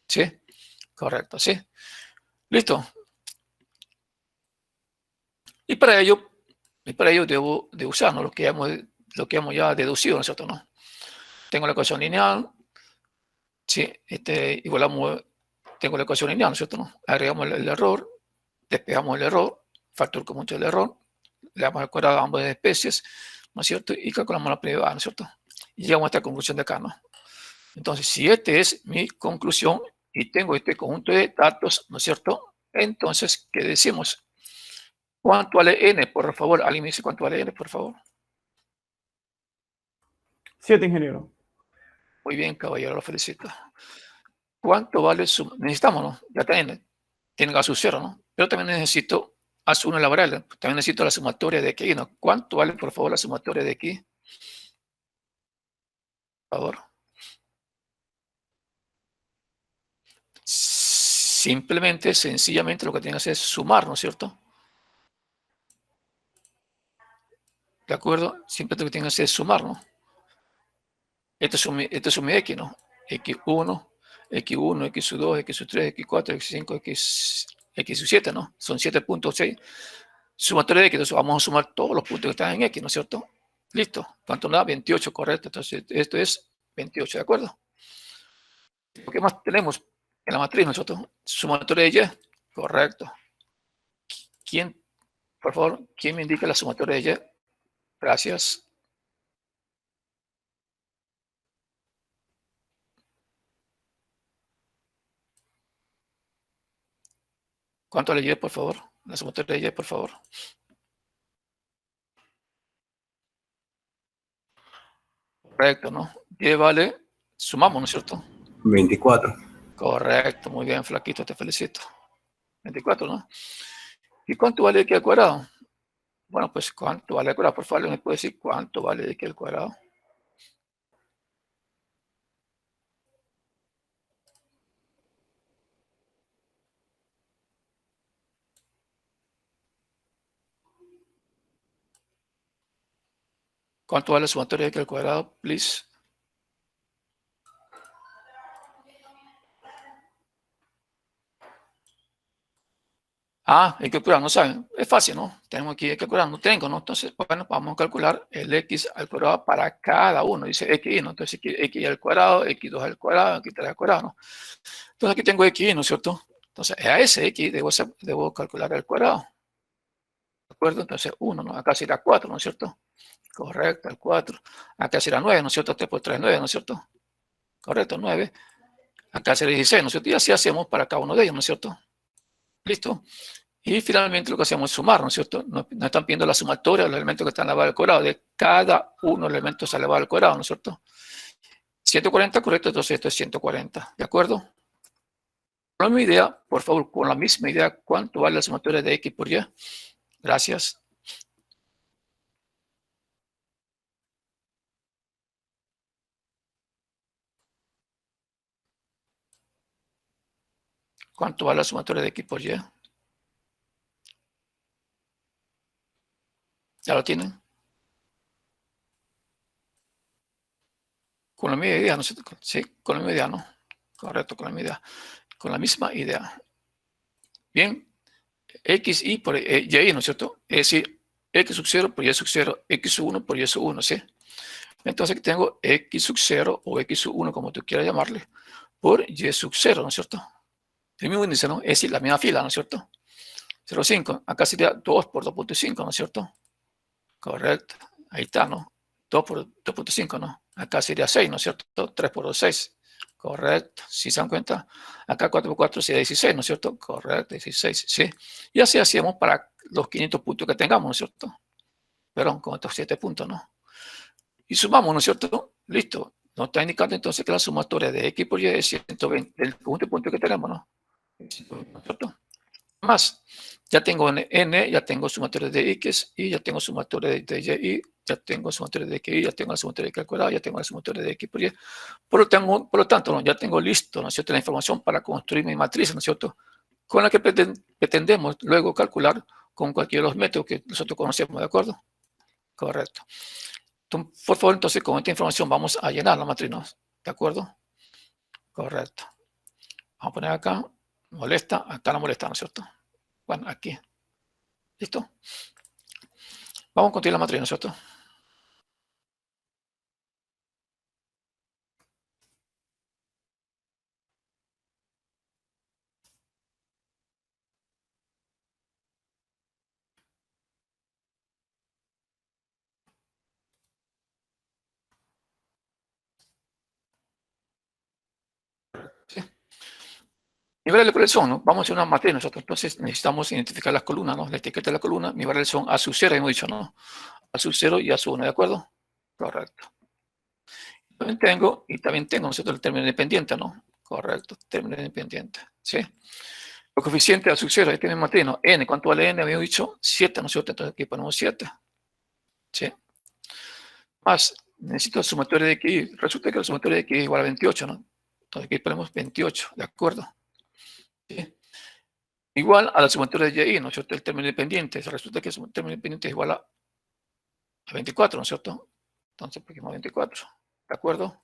[SPEAKER 1] ¿Sí? Correcto, ¿sí? ¿Listo? Y para ello debo de usar, ¿no? lo que hemos ya deducido, ¿no es cierto? ¿No? Tengo la ecuación lineal, ¿sí? Igualamos, tengo la ecuación lineal, ¿no es cierto? ¿No? Agregamos el error, despejamos el error, factor común del error, le damos al cuadrado a ambas especies, ¿no es cierto? Y calculamos la privada, ¿no es cierto? Y llegamos a esta conclusión de acá, ¿no? Entonces, si esta es mi conclusión y tengo este conjunto de datos, ¿no es cierto? Entonces, ¿qué decimos? ¿Cuánto vale n? Por favor, alguien me dice cuánto vale n, por favor.
[SPEAKER 2] 7, ingeniero.
[SPEAKER 1] Muy bien, caballero, lo felicito. ¿Cuánto vale su...? Necesitamos, ¿no? Ya tienen a su cero, ¿no? Pero también necesito a su 1 la variable. También necesito la sumatoria de x, ¿no? ¿Cuánto vale, por favor, la sumatoria de x? Por favor. Simplemente, sencillamente, lo que tienen que hacer es sumar, ¿no es cierto? ¿De acuerdo? Simplemente lo que tienen que hacer es sumar, ¿no? Esto es un x, ¿no? x1, x1, x2, x3, x4, x5, x7, ¿no? Son 7.6. Sumatoria de x, entonces vamos a sumar todos los puntos que están en x, ¿no es cierto? Listo. ¿Cuánto nos da? 28, correcto. Entonces, esto es 28, ¿de acuerdo? ¿Qué más tenemos en la matriz nosotros? Sumatoria de y, correcto. ¿Quién, por favor, quién me indica la sumatoria de y? Gracias. ¿Cuánto vale y, por favor? La sumatoria de y, por favor. Correcto, ¿no? Y vale, sumamos, ¿no es cierto?
[SPEAKER 3] 24.
[SPEAKER 1] Correcto, muy bien, flaquito, te felicito. 24, ¿no? ¿Y cuánto vale x al cuadrado? Bueno, pues ¿cuánto vale al cuadrado? Por favor, ¿me puede decir cuánto vale x al cuadrado? ¿Cuánto vale la sumatoria de x al cuadrado, please? Ah, hay que calcular, no saben. Es fácil, ¿no? Tenemos aquí que calcular, no tengo, ¿no? Entonces, bueno, vamos a calcular el x al cuadrado para cada uno. Dice x, ¿no? Entonces, x al cuadrado, x2 al cuadrado, x3 al cuadrado, ¿no? Entonces, aquí tengo x, ¿no es cierto? Entonces, a ese x debo calcular al cuadrado. ¿De acuerdo? Entonces, 1, ¿no? Acá será 4, ¿no es cierto? Correcto, el 4. Acá será 9, ¿no es cierto? 3 por 3, 9, ¿no es cierto? Correcto, 9. Acá será 16, ¿no es cierto? Y así hacemos para cada uno de ellos, ¿no es cierto? Listo. Y finalmente lo que hacemos es sumar, ¿no es cierto? Nos están pidiendo la sumatoria de los elementos que están elevados al cuadrado. De cada uno de los elementos elevado al cuadrado, ¿no es cierto? 140, correcto, entonces esto es 140, ¿de acuerdo? Con la misma idea, por favor, con la misma idea, ¿cuánto vale la sumatoria de x por y? Gracias. ¿Cuánto vale la sumatoria de x por y? ¿Ya lo tienen? Con la misma idea, ¿no? Sí, con la misma idea, ¿no? Correcto, con la misma idea. Con la misma idea. Bien, x y por y, ¿no es cierto? Es decir, x sub 0 por y sub 0, x sub 1 por y sub 1, ¿sí? Entonces aquí tengo x sub 0 o x sub 1, como tú quieras llamarle, por y sub 0, ¿no es cierto? El mismo índice, ¿no? Es decir, la misma fila, ¿no es cierto? 0,5. Acá sería 2 por 2.5, ¿no es cierto? Correcto. Ahí está, ¿no? 2 por 2.5, ¿no? Acá sería 6, ¿no es cierto? 3 por 2, 6. Correcto. ¿Sí se dan cuenta? Acá 4 por 4 sería 16, ¿no es cierto? Correcto, 16, ¿sí? Y así hacíamos para los 500 puntos que tengamos, ¿no es cierto? Perdón, con estos 7 puntos, ¿no? Y sumamos, ¿no es cierto? Listo. Nos está indicando entonces que la sumatoria de x por y es 120, el conjunto de puntos que tenemos, ¿no? ¿No es cierto? Más, ya tengo n, ya tengo sumatoria de x y ya tengo sumatoria de y ya tengo sumatoria de x, ya tengo la sumatoria de x al cuadrado, ya tengo la sumatoria de x por y. Por lo tanto, ¿no? Ya tengo listo, ¿no es cierto?, la información para construir mi matriz, ¿no es cierto?, con la que pretendemos luego calcular con cualquiera de los métodos que nosotros conocemos, ¿de acuerdo? Correcto. Entonces, por favor, entonces, con esta información vamos a llenar la matriz, ¿no? ¿De acuerdo? Correcto. Vamos a poner acá, molesta, acá no molesta, ¿no es cierto? Bueno, aquí. ¿Listo? Vamos a continuar la matriz, ¿no es cierto? Sí. Niveles de progresión, ¿no? Vamos a hacer una matriz nosotros, entonces necesitamos identificar las columnas, ¿no? La etiqueta de la columna, niveles son A sub 0, hemos dicho, ¿no? A sub 0 y A sub 1, ¿de acuerdo? Correcto. También tengo, ¿no es cierto?, el término independiente, ¿no? Correcto, término independiente, ¿sí? Los coeficientes A sub 0, ahí tienen matriz, ¿no? N, ¿cuánto vale N? Habíamos dicho 7, ¿no es cierto? Entonces aquí ponemos 7, ¿sí? Más, necesito la sumatoria de X, resulta que la sumatoria de X es igual a 28, ¿no? Entonces aquí ponemos 28, ¿de acuerdo? ¿Sí? Igual a la sumatoria de Y, ¿no es cierto?, el término independiente. Resulta que el término independiente es igual a 24, ¿no es cierto? Entonces ponemos 24, ¿de acuerdo?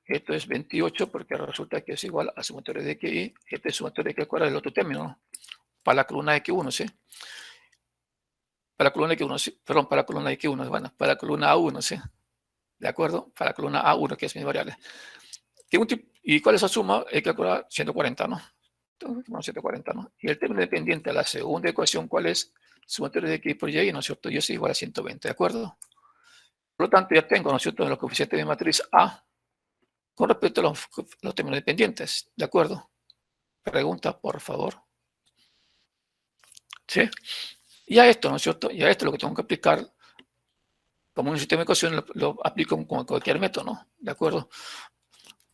[SPEAKER 1] Esto es 28 porque resulta que es igual a la sumatoria de XY. Este es sumatoria de X al cuadrado, el otro término, ¿no? Para la columna X1, ¿sí? Para la columna X1, ¿sí? Perdón, para la columna X1, bueno, para la columna A1, ¿sí? ¿De acuerdo? Para la columna A1, que es mi variable. ¿Y cuál es la suma? Hay que calcular 140, ¿no? Entonces, bueno, 140, ¿no? Y el término independiente, la segunda ecuación, ¿cuál es? Sumatoria de X por Y, ¿no es cierto? Y eso es igual a 120, ¿de acuerdo? Por lo tanto, ya tengo, ¿no es cierto?, los coeficientes de matriz A con respecto a los términos dependientes, ¿de acuerdo? Pregunta, por favor. ¿Sí? Y a esto, ¿no es cierto? Y a esto lo que tengo que aplicar, como un sistema de ecuaciones, lo aplico con cualquier método, ¿no? ¿De acuerdo?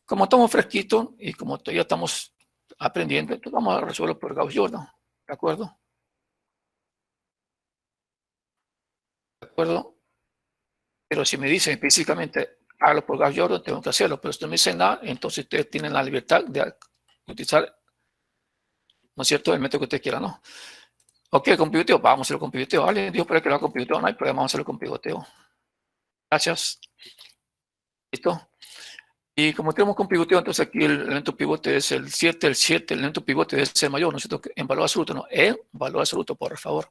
[SPEAKER 1] Como estamos fresquitos y como todavía estamos aprendiendo, entonces vamos a resolverlo por Gauss-Jordan, ¿de acuerdo? ¿De acuerdo? Pero si me dicen específicamente, hágalo por Gauss-Jordan, tengo que hacerlo, pero si no me dicen nada, entonces ustedes tienen la libertad de utilizar, ¿no es cierto?, el método que ustedes quieran, ¿no? Ok, con pivoteo, vamos a hacerlo con pivoteo. Alguien dijo para que lo haga con pivoteo, no hay problema, vamos a hacerlo con pivoteo. Gracias. ¿Listo? Y como tenemos con pivoteo, entonces aquí el elemento pivote es el 7, el elemento pivote debe ser mayor, ¿no es cierto?, en valor absoluto, ¿no? En valor absoluto, por favor.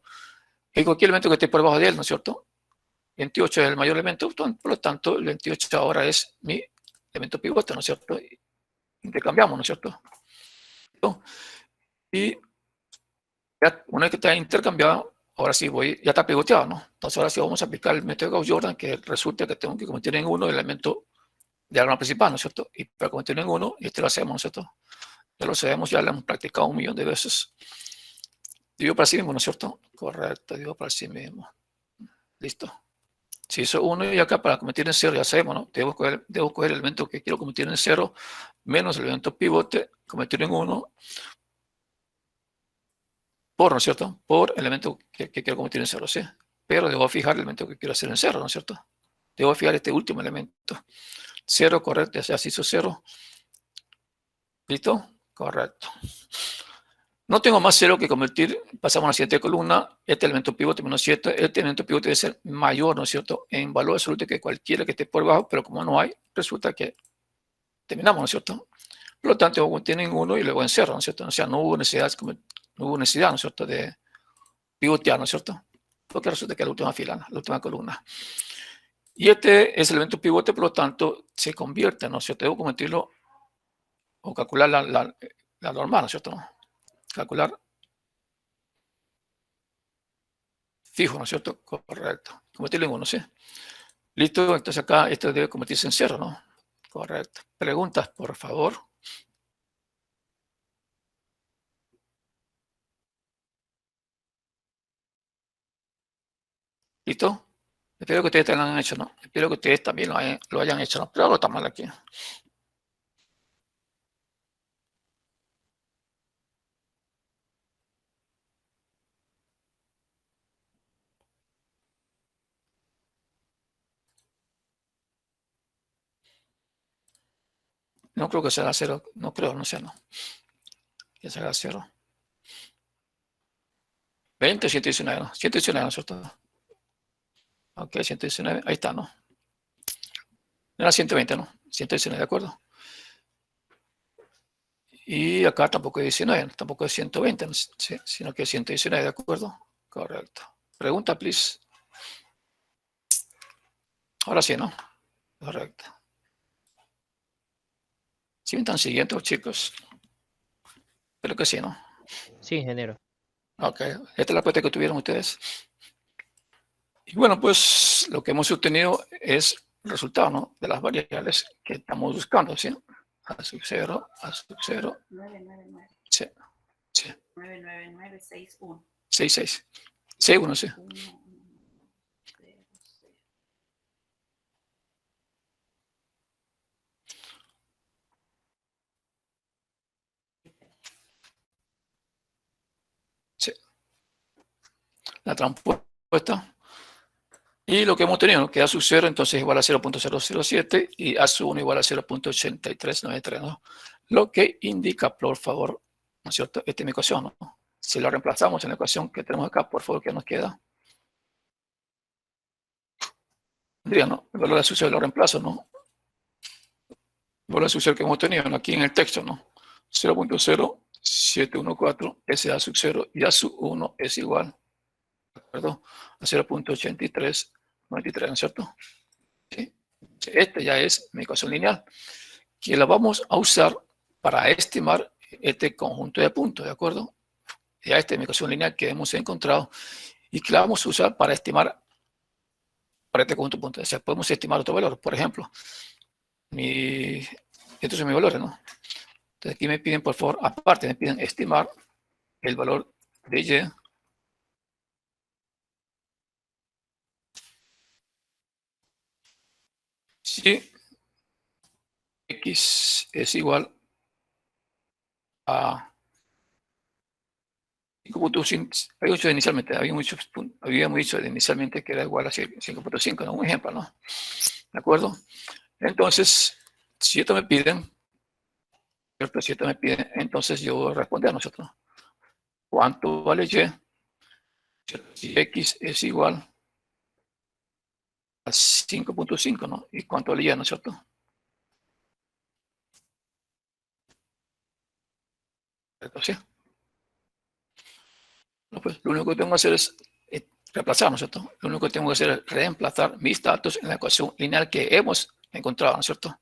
[SPEAKER 1] Y cualquier elemento que esté por debajo de él, ¿no es cierto? 28 es el mayor elemento, por lo tanto, el 28 ahora es mi elemento pivote, ¿no es cierto? Y intercambiamos, ¿no es cierto? Y ya, una vez que está intercambiado, ahora sí ya está pivoteado, ¿no? Entonces ahora sí vamos a aplicar el método de Gauss-Jordan, que resulta que tengo que convertir en uno el elemento diagrama principal, ¿no es cierto? Y para convertirlo en uno, este lo hacemos, ¿no es cierto? Ya lo sabemos, ya lo hemos practicado 1.000.000 de veces. Digo para sí mismo, ¿no es cierto? Correcto, digo para sí mismo. Listo. Si hizo 1 y acá para convertir en 0, ya sabemos, ¿no? Debo coger el elemento que quiero convertir en 0 menos el elemento pivote, convertir en 1 por, ¿no es cierto?, por el elemento que quiero convertir en 0, ¿sí? Pero debo fijar el elemento que quiero hacer en 0, ¿no es cierto? Debo fijar este último elemento. 0, correcto, ya se hizo 0. ¿Listo? Correcto. No tengo más 0 que convertir. Pasamos a la siguiente columna. Este elemento pivote menos 7. Este elemento pivote debe ser mayor, ¿no es cierto?, en valor absoluto que cualquiera que esté por debajo, pero como no hay, resulta que terminamos, ¿no es cierto? Por lo tanto, tienen 1 y luego en 0, ¿no es cierto? O sea, no hubo necesidad, ¿no es cierto?, de pivotear, ¿no es cierto? Porque resulta que es la última fila, la última columna. Y este es el elemento pivote, por lo tanto, se convierte, ¿no es cierto? Debo convertirlo o calcular la normal, ¿no es cierto? Calcular fijo, ¿no es cierto? Correcto. Convertirlo en 1, ¿sí? Listo, entonces acá esto debe convertirse en 0, ¿no? Correcto. Preguntas, por favor. ¿Listo? Espero que ustedes lo hayan hecho, ¿no? Espero que ustedes también lo hayan hecho, ¿no? Pero algo está mal aquí. No creo que sea 0. No creo, no sé, no. Que sea 0. 20, 119, ¿no? 119, ¿no es cierto? Ok, 119, ahí está, ¿no? No era 120, ¿no? 119, ¿de acuerdo? Y acá tampoco es 19, tampoco es 120, ¿no? Sí, sino que es 119, ¿de acuerdo? Correcto. Pregunta, please. Ahora sí, ¿no? Correcto. ¿Sí me están siguiendo, chicos? Creo que sí, ¿no?
[SPEAKER 2] Sí, ingeniero.
[SPEAKER 1] Ok, esta es la respuesta que tuvieron ustedes. Y bueno, pues lo que hemos obtenido es el resultado, ¿no? De las variables que estamos buscando, ¿sí? A sub 0, a sub 0.
[SPEAKER 3] 999.
[SPEAKER 1] Sí, sí.
[SPEAKER 3] 99961.
[SPEAKER 1] 66. 61, sí.
[SPEAKER 3] 1, 0, 0.
[SPEAKER 1] Sí. La transpuesta. Y lo que hemos tenido, ¿no? Que A sub 0 entonces igual a 0.007 y A sub 1 igual a 0.8393, ¿no? Lo que indica, por favor, ¿no es cierto? Esta es mi ecuación, ¿no? Si lo reemplazamos en la ecuación que tenemos acá, por favor, ¿qué nos queda? Tendría, ¿no? El valor de A sub 0 lo reemplazo, ¿no? El valor de A sub 0 que hemos tenido, ¿no? Aquí en el texto, ¿no? 0.0714 es A sub 0 y A sub 1 es igual, ¿de acuerdo? A 0.8393, ¿no es cierto? ¿Sí? Esta ya es mi ecuación lineal, que la vamos a usar para estimar este conjunto de puntos, ¿de acuerdo? Ya esta es mi ecuación lineal que hemos encontrado y que la vamos a usar para estimar para este conjunto de puntos. O sea, podemos estimar otro valor, por ejemplo, estos son mis valores, ¿no? Entonces aquí me piden, por favor, aparte me piden estimar el valor de Y si X es igual a 5.5. Habíamos dicho inicialmente que era igual a 5.5, ¿no? Un ejemplo, ¿no? ¿De acuerdo? Entonces, si esto me piden, ¿cierto? Si esto me piden, entonces yo voy a responder a nosotros. ¿Cuánto vale Y? Si X es igual a 5.5, ¿no? ¿Y cuánto vale Y, no es cierto? Entonces, no, pues, lo único que tengo que hacer es reemplazar, ¿no es cierto? Lo único que tengo que hacer es reemplazar mis datos en la ecuación lineal que hemos encontrado, ¿no es cierto?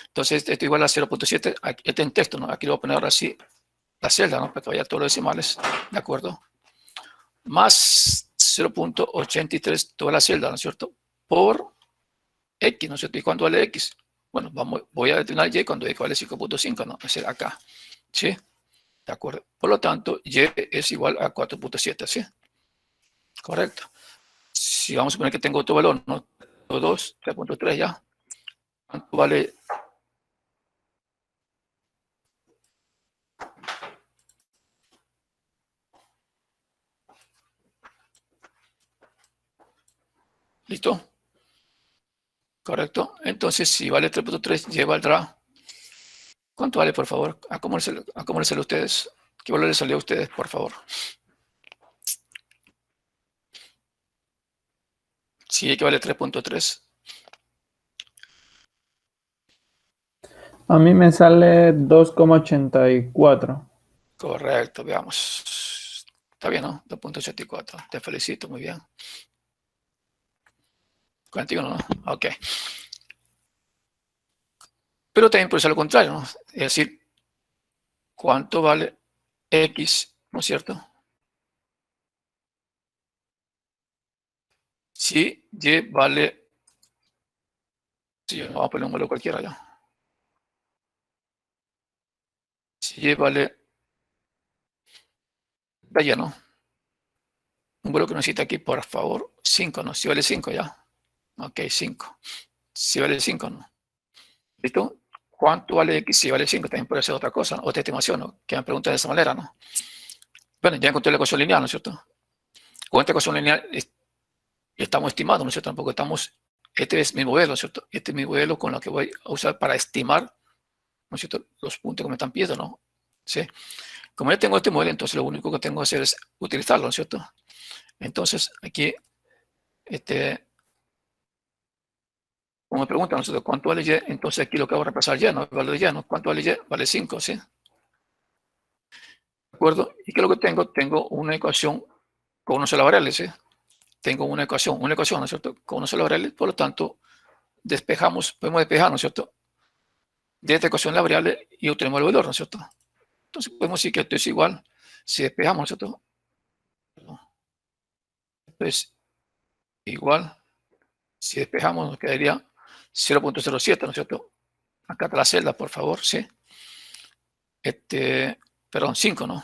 [SPEAKER 1] Entonces, esto igual a 0.7, este en texto, ¿no? Aquí lo voy a poner ahora sí la celda, ¿no? Para que vaya todos los decimales, ¿de acuerdo? Más 0.83 toda la celda, ¿no es cierto? Por X, ¿no es cierto? ¿Y cuánto vale X? Bueno, voy a determinar Y cuando X vale 5.5, ¿no? Es decir, acá, ¿sí? ¿De acuerdo? Por lo tanto, Y es igual a 4.7, ¿sí? Correcto. Si vamos a poner que tengo otro valor, ¿no? 2, 3.3 ya. ¿Cuánto vale? ¿Listo? Correcto. Entonces, si vale 3.3, Y valdrá. ¿Cuánto vale, por favor? Acomódenselo a ustedes. ¿Qué valor les salió a ustedes, por favor? Sí, que vale 3.3.
[SPEAKER 4] A mí me sale 2,84.
[SPEAKER 1] Correcto, veamos. Está bien, ¿no? 2.84. Te felicito, muy bien. 41, ¿no? Ok. Pero también puede ser lo contrario, ¿no? Es decir, ¿cuánto vale X, ¿no es cierto? Si Y vale... Sí, vamos a poner un valor cualquiera ya. Si Y vale... Vaya, ¿no? Un valor que necesita aquí, por favor, 5, ¿no? Si vale 5 ya. Ok, 5. Si vale 5, ¿no? ¿Listo? ¿Cuánto vale X si vale 5? También puede ser otra cosa, ¿no? Otra estimación, ¿no? Que me preguntan de esa manera, ¿no? Bueno, ya encontré la ecuación lineal, ¿no es cierto? Con esta ecuación lineal estamos estimando, ¿no es cierto? Tampoco estamos... Este es mi modelo, ¿no es cierto? Este es mi modelo con lo que voy a usar para estimar ¿no es cierto?, los puntos que me están pidiendo, ¿no? ¿Sí? Como ya tengo este modelo, entonces lo único que tengo que hacer es utilizarlo, ¿no es cierto? Entonces, aquí, como me preguntan, ¿no es cierto?, ¿cuánto vale Y? Entonces aquí lo que hago es reemplazar Y, ¿no? El valor de Y, ¿no? ¿Cuánto vale Y? Vale 5, ¿sí? ¿De acuerdo? ¿Y qué es lo que tengo? Tengo una ecuación con una sola variable, ¿sí? Tengo una ecuación, ¿no es cierto?, con una sola variable, por lo tanto, podemos despejar, ¿no es cierto?, de esta ecuación la variable y obtenemos el valor, ¿no es cierto? Entonces podemos decir que esto es igual, si despejamos, ¿no es cierto?, esto es igual, si despejamos nos quedaría 0.07, ¿no es cierto? Acá está la celda, por favor, ¿sí? Perdón, 5, ¿no?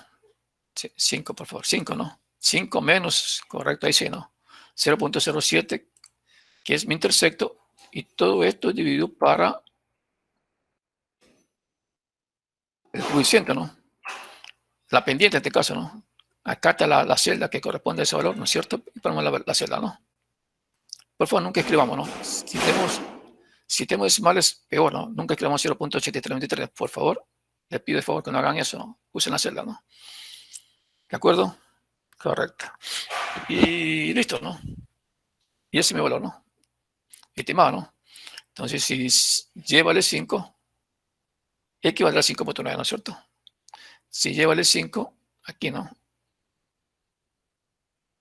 [SPEAKER 1] Sí, 5, por favor, 5, ¿no? 5 menos, correcto, ahí sí, ¿no? 0.07, que es mi intersecto, y todo esto dividido para el coeficiente, ¿no? La pendiente en este caso, ¿no? Acá está la celda que corresponde a ese valor, ¿no es cierto? Y ponemos la celda, ¿no? Por favor, nunca escribamos, ¿no? Si tenemos decimales, peor, ¿no? Nunca escribamos 0.8323, por favor. Les pido de favor que no hagan eso, ¿no? Usen la celda, ¿no? ¿De acuerdo? Correcto. Y listo, ¿no? Y ese es mi valor, ¿no? Estimado, ¿no? Entonces, si Y vale 5, X vale 5.9, ¿no es cierto? Si Y vale 5, aquí, ¿no?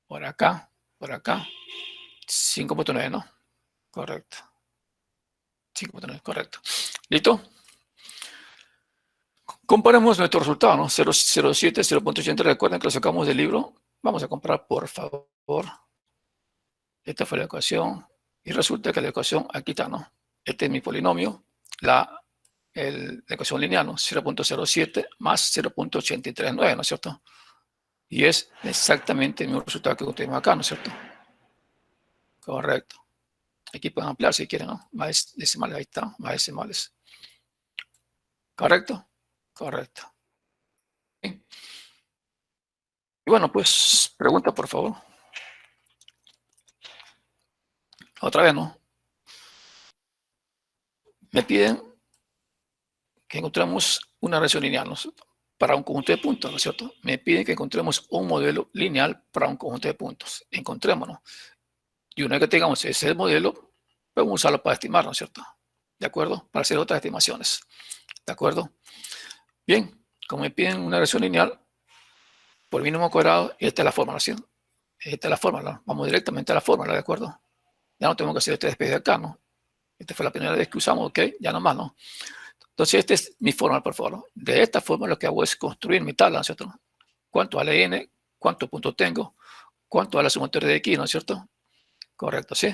[SPEAKER 1] Por acá, 5.9, ¿no? Correcto. 5.9, correcto. ¿Listo? Comparemos nuestro resultado, ¿no? 0.07, 0.80. Recuerden que lo sacamos del libro. Vamos a comparar, por favor. Esta fue la ecuación. Y resulta que la ecuación, aquí está, ¿no? Este es mi polinomio. La ecuación lineal, ¿no? 0.07 más 0.839, ¿no es cierto? Y es exactamente el mismo resultado que tenemos acá, ¿no es cierto? Correcto. Aquí pueden ampliar si quieren, ¿no? Más decimales, ahí está, más decimales. ¿Correcto? Correcto. Bien. Y bueno, pues, pregunta, por favor. Otra vez, ¿no? Me piden que encontremos una relación lineal, ¿no? Para un conjunto de puntos, ¿no es cierto? Me piden que encontremos un modelo lineal para un conjunto de puntos. Encontrémonos. Y una vez que tengamos ese modelo, podemos usarlo para estimar, ¿no es cierto? ¿De acuerdo? Para hacer otras estimaciones. ¿De acuerdo? Bien, como me piden una relación lineal por mínimo cuadrado, esta es la fórmula, ¿sí? Esta es la fórmula. Vamos directamente a la fórmula, ¿de acuerdo? Ya no tengo que hacer este despeje de acá, ¿no? Esta fue la primera vez que usamos, ¿ok? Ya no más, ¿no? Entonces, esta es mi fórmula, por favor. De esta forma lo que hago es construir mi tabla, ¿no es cierto? ¿Cuánto vale n? ¿Cuántos puntos tengo? ¿Cuánto vale la sumatoria de x, ¿no es cierto? Correcto, ¿sí?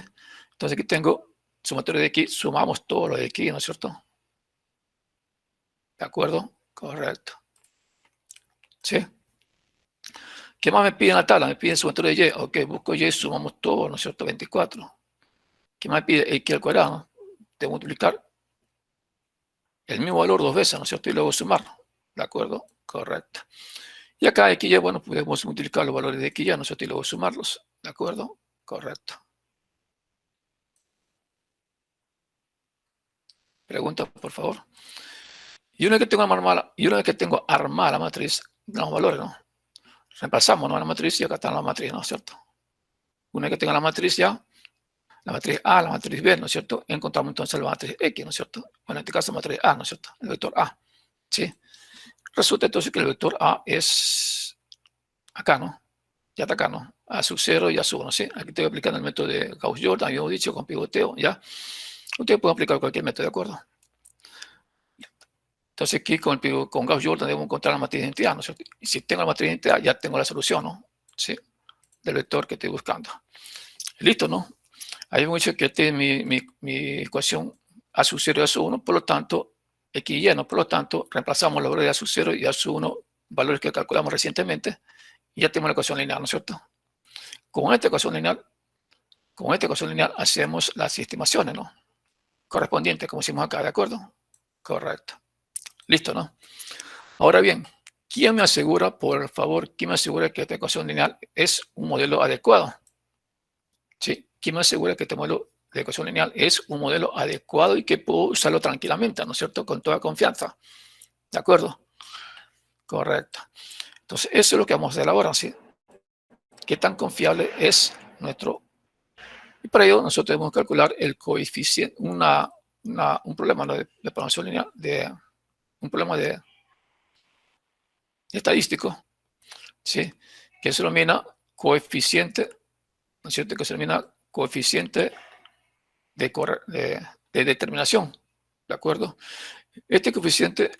[SPEAKER 1] Entonces aquí tengo sumatoria de x, sumamos todo lo de x, ¿no es cierto? ¿De acuerdo? Correcto. ¿Sí? ¿Qué más me piden en la tabla? Me piden sumatoria de y. Ok, busco y, sumamos todo, ¿no es cierto? 24. ¿Qué más me pide? X al cuadrado. De multiplicar el mismo valor dos veces, ¿no es cierto? Y luego sumarlo. ¿De acuerdo? Correcto. Y acá X y, bueno, podemos multiplicar los valores de X y, ¿no es cierto? Y luego sumarlos. ¿De acuerdo? Correcto. Pregunta, por favor. Y una vez que tengo armada la matriz, los valores, ¿no? Reemplazamos, ¿no?, la matriz y acá está la matriz, ¿no es cierto? Una vez que tenga la matriz ya, la matriz A, la matriz B, ¿no es cierto? Encontramos entonces la matriz X, ¿no es cierto? Bueno, en este caso la matriz A, ¿no es cierto? El vector A, ¿sí? Resulta entonces que el vector A es acá, ¿no? Ya está acá, ¿no? A sub 0 y A sub 1, ¿sí? Aquí estoy aplicando el método de Gauss-Jordan, habíamos dicho, con pivoteo, ¿ya? Ustedes pueden aplicar cualquier método, ¿de acuerdo? Entonces aquí con Gauss-Jordan debemos encontrar la matriz de identidad, ¿no es cierto? Y si tengo la matriz de identidad, ya tengo la solución, ¿no? ¿Sí? Del vector que estoy buscando. Listo, ¿no? Ahí hemos dicho que esta es mi ecuación A sub 0 y A sub 1, por lo tanto, X y Y, ¿no? Por lo tanto, reemplazamos los valores de A sub 0 y A sub 1, valores que calculamos recientemente, y ya tenemos la ecuación lineal, ¿no es cierto? Con esta ecuación lineal hacemos las estimaciones, ¿no? Correspondientes, como hicimos acá, ¿de acuerdo? Correcto. Listo, ¿no? Ahora bien, ¿quién me asegura, por favor, quién me asegura que esta ecuación lineal es un modelo adecuado? ¿Sí? ¿Quién me asegura que este modelo de ecuación lineal es un modelo adecuado y que puedo usarlo tranquilamente, ¿no es cierto? Con toda confianza. ¿De acuerdo? Correcto. Entonces, eso es lo que vamos a hacer ahora, ¿sí? ¿Qué tan confiable es nuestro? Y para ello, nosotros debemos calcular el coeficiente, un problema, ¿no?, de programación lineal, un problema de estadístico, ¿sí? Que se denomina coeficiente, ¿no es cierto? Que se denomina coeficiente de determinación, ¿de acuerdo? Este coeficiente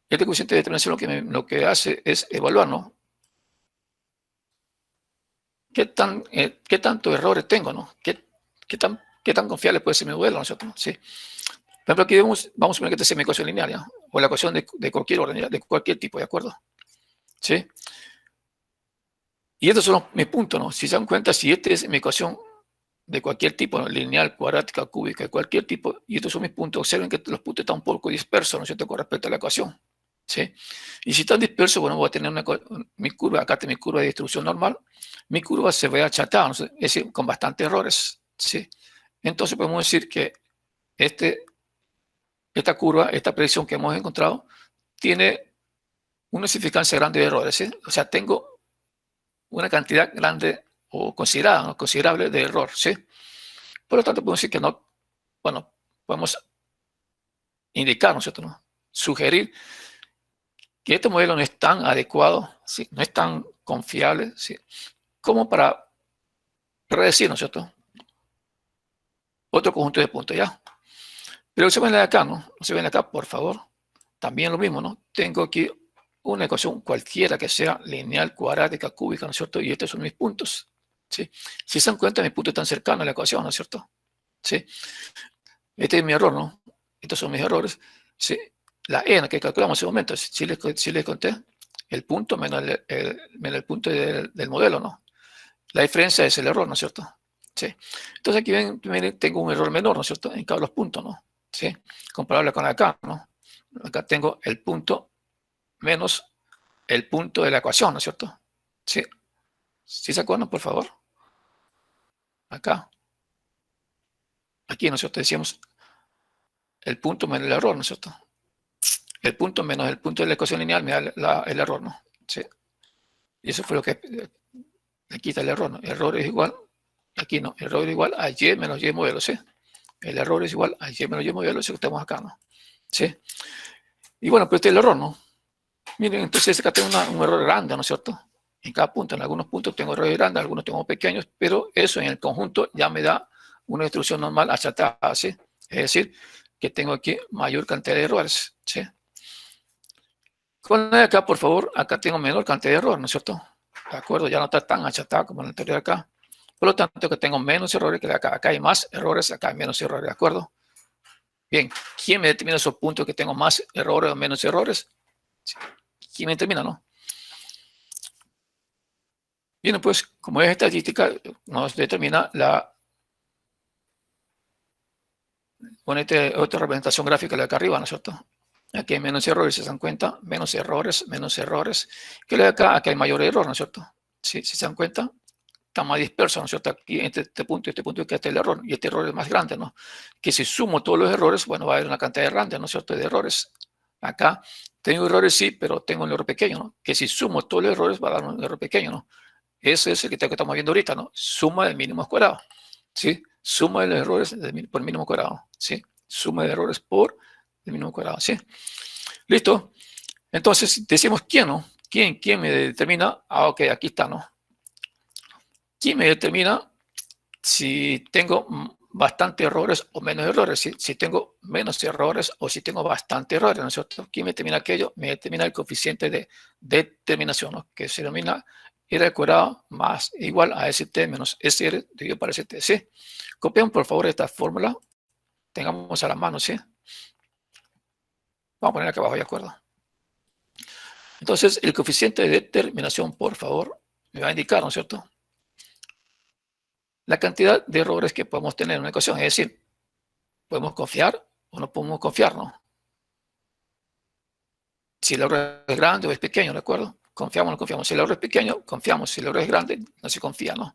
[SPEAKER 1] de determinación lo que hace es evaluar, ¿no? ¿Qué tanto errores tengo, ¿no? ¿Qué tan confiable puede ser mi modelo, ¿no es cierto? ¿Sí? Por ejemplo, aquí vamos a poner que esta es mi ecuación lineal, ¿ya? O la ecuación de cualquier orden, ¿ya? De cualquier tipo, ¿de acuerdo? ¿Sí? Y estos son mis puntos, ¿no? Si se dan cuenta, si esta es mi ecuación de cualquier tipo, ¿no?, lineal, cuadrática, cúbica, de cualquier tipo, y estos son mis puntos, observen que los puntos están un poco dispersos, ¿no es cierto?, con respecto a la ecuación, ¿sí? Y si están dispersos, bueno, voy a tener mi curva, acá está mi curva de distribución normal, mi curva se ve achatada, ¿no? Es decir, con bastantes errores, ¿sí? Entonces podemos decir que esta curva, esta predicción que hemos encontrado, tiene una significancia grande de errores, ¿sí? O sea, tengo una cantidad grande o considerada, ¿no?, considerable de error, ¿sí? Por lo tanto, podemos decir que no, bueno, podemos indicar, ¿no es cierto?, ¿no?, sugerir que este modelo no es tan adecuado, ¿sí?, no es tan confiable, ¿sí?, como para predecir, ¿no es cierto?, otro conjunto de puntos, ¿ya? Pero se ven acá, ¿no? No se ven acá, por favor. También lo mismo, ¿no? Tengo aquí una ecuación cualquiera que sea lineal, cuadrática, cúbica, ¿no es cierto? Y estos son mis puntos, ¿sí? Si se dan cuenta, mis puntos están cercanos a la ecuación, ¿no es cierto? ¿Sí? Este es mi error, ¿no? Estos son mis errores, ¿sí? La E que calculamos en ese momento, si les conté, el punto menos el punto del modelo, ¿no? La diferencia es el error, ¿no es cierto? ¿Sí? Entonces aquí ven, tengo un error menor, ¿no es cierto?, en cada uno de los puntos, ¿no? ¿Sí? Comparable con acá, ¿no? Acá tengo el punto menos el punto de la ecuación, ¿no es cierto? ¿Sí? ¿Sí se acuerdan, por favor? Acá. Aquí, ¿no es cierto?, decíamos el punto menos el error, ¿no es cierto? El punto menos el punto de la ecuación lineal me da el error, ¿no? ¿Sí? Y eso fue lo que le quita el error, ¿no? Error es igual, aquí no, error es igual a y menos y modelo, ¿sí? El error es igual a y menos y modelo, eso que estamos acá, ¿no? ¿Sí? Y bueno, pues este es el error, ¿no? Miren, entonces acá tengo un error grande, ¿no es cierto? En cada punto, en algunos puntos tengo errores grandes, en algunos tengo pequeños, pero eso en el conjunto ya me da una distribución normal achatada, ¿sí? Es decir, que tengo aquí mayor cantidad de errores, ¿sí? Con la de acá, por favor, acá tengo menor cantidad de errores, ¿no es cierto? ¿De acuerdo? Ya no está tan achatada como en el anterior acá. Por lo tanto, que tengo menos errores que de acá. Acá hay más errores, acá hay menos errores, ¿de acuerdo? Bien, ¿quién me determina esos puntos que tengo más errores o menos errores? ¿Quién me determina, no? Bien, pues, como es estadística, nos determina ponete otra representación gráfica de acá arriba, ¿no es cierto? Aquí hay menos errores, ¿se dan cuenta? Menos errores, menos errores. Que lo de acá, aquí hay mayor error, ¿no es cierto? ¿Sí? ¿Se dan cuenta? Está más disperso, ¿no es cierto? Aquí entre este punto y este punto que está el error, y este error es más grande, ¿no? Que si sumo todos los errores, bueno, va a haber una cantidad grande, ¿no es cierto?, de errores. Acá tengo errores, sí, pero tengo un error pequeño, ¿no? Que si sumo todos los errores, va a dar un error pequeño, ¿no? Ese es el que estamos viendo ahorita, ¿no? Suma de mínimos cuadrados, ¿sí? Suma de los errores por mínimo cuadrado, ¿sí? Suma de errores por el mínimo cuadrado, ¿sí? ¿Listo? Entonces, decimos quién, ¿no? ¿Quién me determina? Ah, ok, aquí está, ¿no? ¿Quién me determina si tengo bastante errores o menos errores? Si tengo menos errores o si tengo bastante errores, ¿no es cierto? ¿Quién me determina aquello? Me determina el coeficiente de determinación, ¿no?, que se denomina R al cuadrado más igual a ST menos SR dividido por ST, ¿sí? Copiamos, por favor, esta fórmula. Tengamos a la mano, ¿sí? Vamos a poner acá abajo, ¿de acuerdo? Entonces, el coeficiente de determinación, por favor, me va a indicar, ¿no es cierto?, la cantidad de errores que podemos tener en una ecuación. Es decir, podemos confiar o no podemos confiar, ¿no? Si el error es grande o es pequeño, ¿de acuerdo? Confiamos o no confiamos. Si el error es pequeño, confiamos. Si el error es grande, no se confía, ¿no?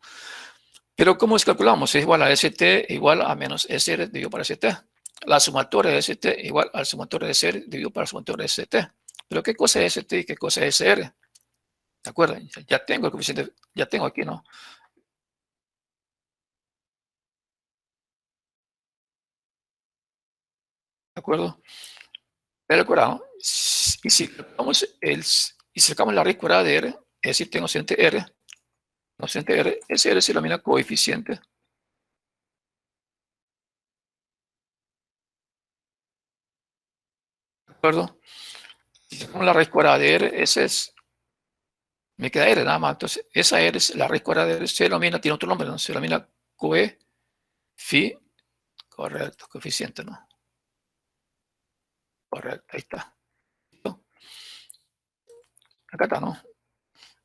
[SPEAKER 1] Pero ¿cómo es calculamos? Es igual a ST igual a menos SR dividido por ST. La sumatoria de ST igual al sumatorio de SR dividido por la sumatoria de ST. Pero ¿qué cosa es ST y qué cosa es SR? ¿De acuerdo? Ya tengo el coeficiente, ya tengo aquí, ¿no? ¿De acuerdo? Pero cuadrado, y si sacamos la raíz cuadrada de R, es decir, tengo cociente R, cociente R, ese R se denomina coeficiente. ¿De acuerdo? Si sacamos la raíz cuadrada de R, ese es, me queda R nada más. Entonces, esa R, la raíz cuadrada de R, se denomina, tiene otro nombre, ¿no? Se denomina correcto, coeficiente, ¿no? Correcto, ahí está. Acá está, ¿no?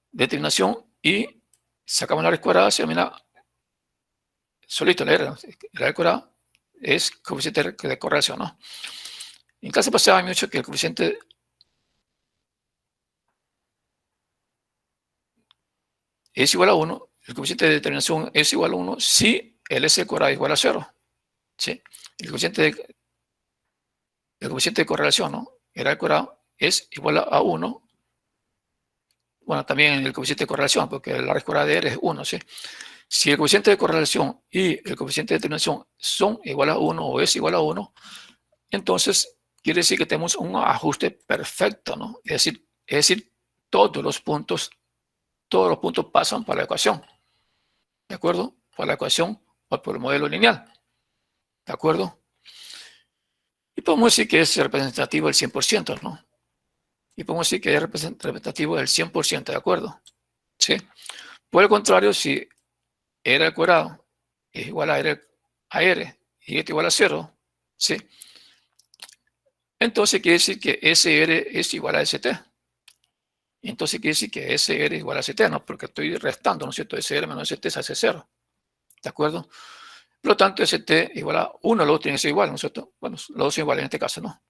[SPEAKER 1] Determinación y sacamos la raíz cuadrada, se denomina solito la R, ¿no? La raíz cuadrada es coeficiente de correlación, ¿no? En clase pasada me he dicho que el coeficiente es igual a 1, el coeficiente de determinación es igual a 1 si el S cuadrado es igual a 0. ¿Sí? El coeficiente de correlación, ¿no? El R cuadrado es igual a 1. Bueno, también el coeficiente de correlación, porque la raíz cuadrada de R es 1, ¿sí? Si el coeficiente de correlación y el coeficiente de determinación son igual a 1 o es igual a 1, entonces quiere decir que tenemos un ajuste perfecto, ¿no? Es decir, todos los puntos pasan para la ecuación. ¿De acuerdo? Para la ecuación o por el modelo lineal. ¿De acuerdo? Y podemos decir que es representativo del 100%, ¿no? Y podemos decir que es representativo del 100%, ¿de acuerdo? ¿Sí? Por el contrario, si R al cuadrado es igual a R y esto igual a 0, ¿sí? Entonces quiere decir que SR es igual a ST. Entonces quiere decir que SR es igual a ST, ¿no? Porque estoy restando, ¿no es cierto? SR menos ST se hace 0. ¿De acuerdo? Por lo tanto, ST igual a 1, los dos tienen que ser iguales, ¿no es cierto? Bueno, los dos son iguales en este caso, ¿no?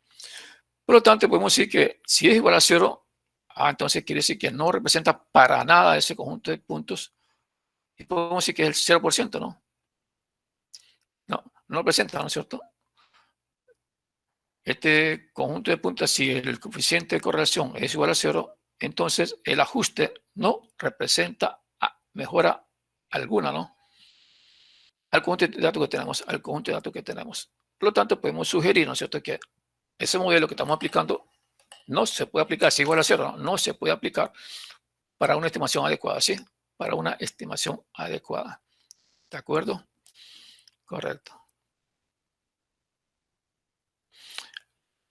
[SPEAKER 1] Por lo tanto, podemos decir que si es igual a 0, entonces quiere decir que no representa para nada ese conjunto de puntos. Y podemos decir que es el 0%, ¿no? No representa, ¿no es cierto? Este conjunto de puntos, si el coeficiente de correlación es igual a 0, entonces el ajuste no representa mejora alguna, ¿no? Al conjunto de datos que tenemos, Por lo tanto, podemos sugerir, ¿no es cierto?, que ese modelo que estamos aplicando no se puede aplicar, si es igual a 0, no se puede aplicar para una estimación adecuada, ¿sí? Para una estimación adecuada. ¿De acuerdo? Correcto.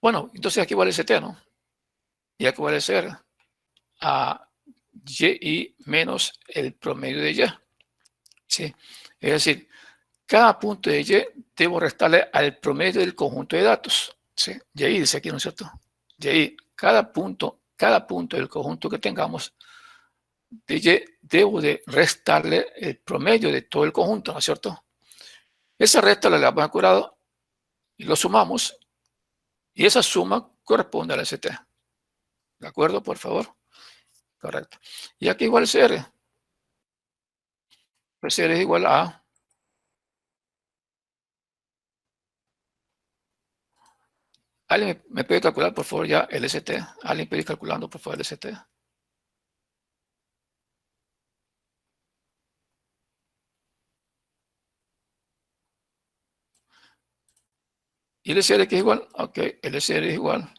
[SPEAKER 1] Bueno, entonces aquí vale ST, ¿no? Y aquí vale ser a Y menos el promedio de Y. ¿Sí? Es decir, cada punto de Y debo restarle al promedio del conjunto de datos. ¿Sí? Y dice aquí, ¿no es cierto? Y cada punto del conjunto que tengamos de Y debo de restarle el promedio de todo el conjunto, ¿no es cierto? Esa resta la damos al cuadrado y lo sumamos y esa suma corresponde al ST. ¿De acuerdo? Por favor. Correcto. Y aquí igual CR. Pues CR es igual a ¿alguien me puede calcular, por favor, ya el ST? ¿Alguien puede ir calculando, por favor, el ST? ¿Y el SR que es igual? Ok, el SR es igual.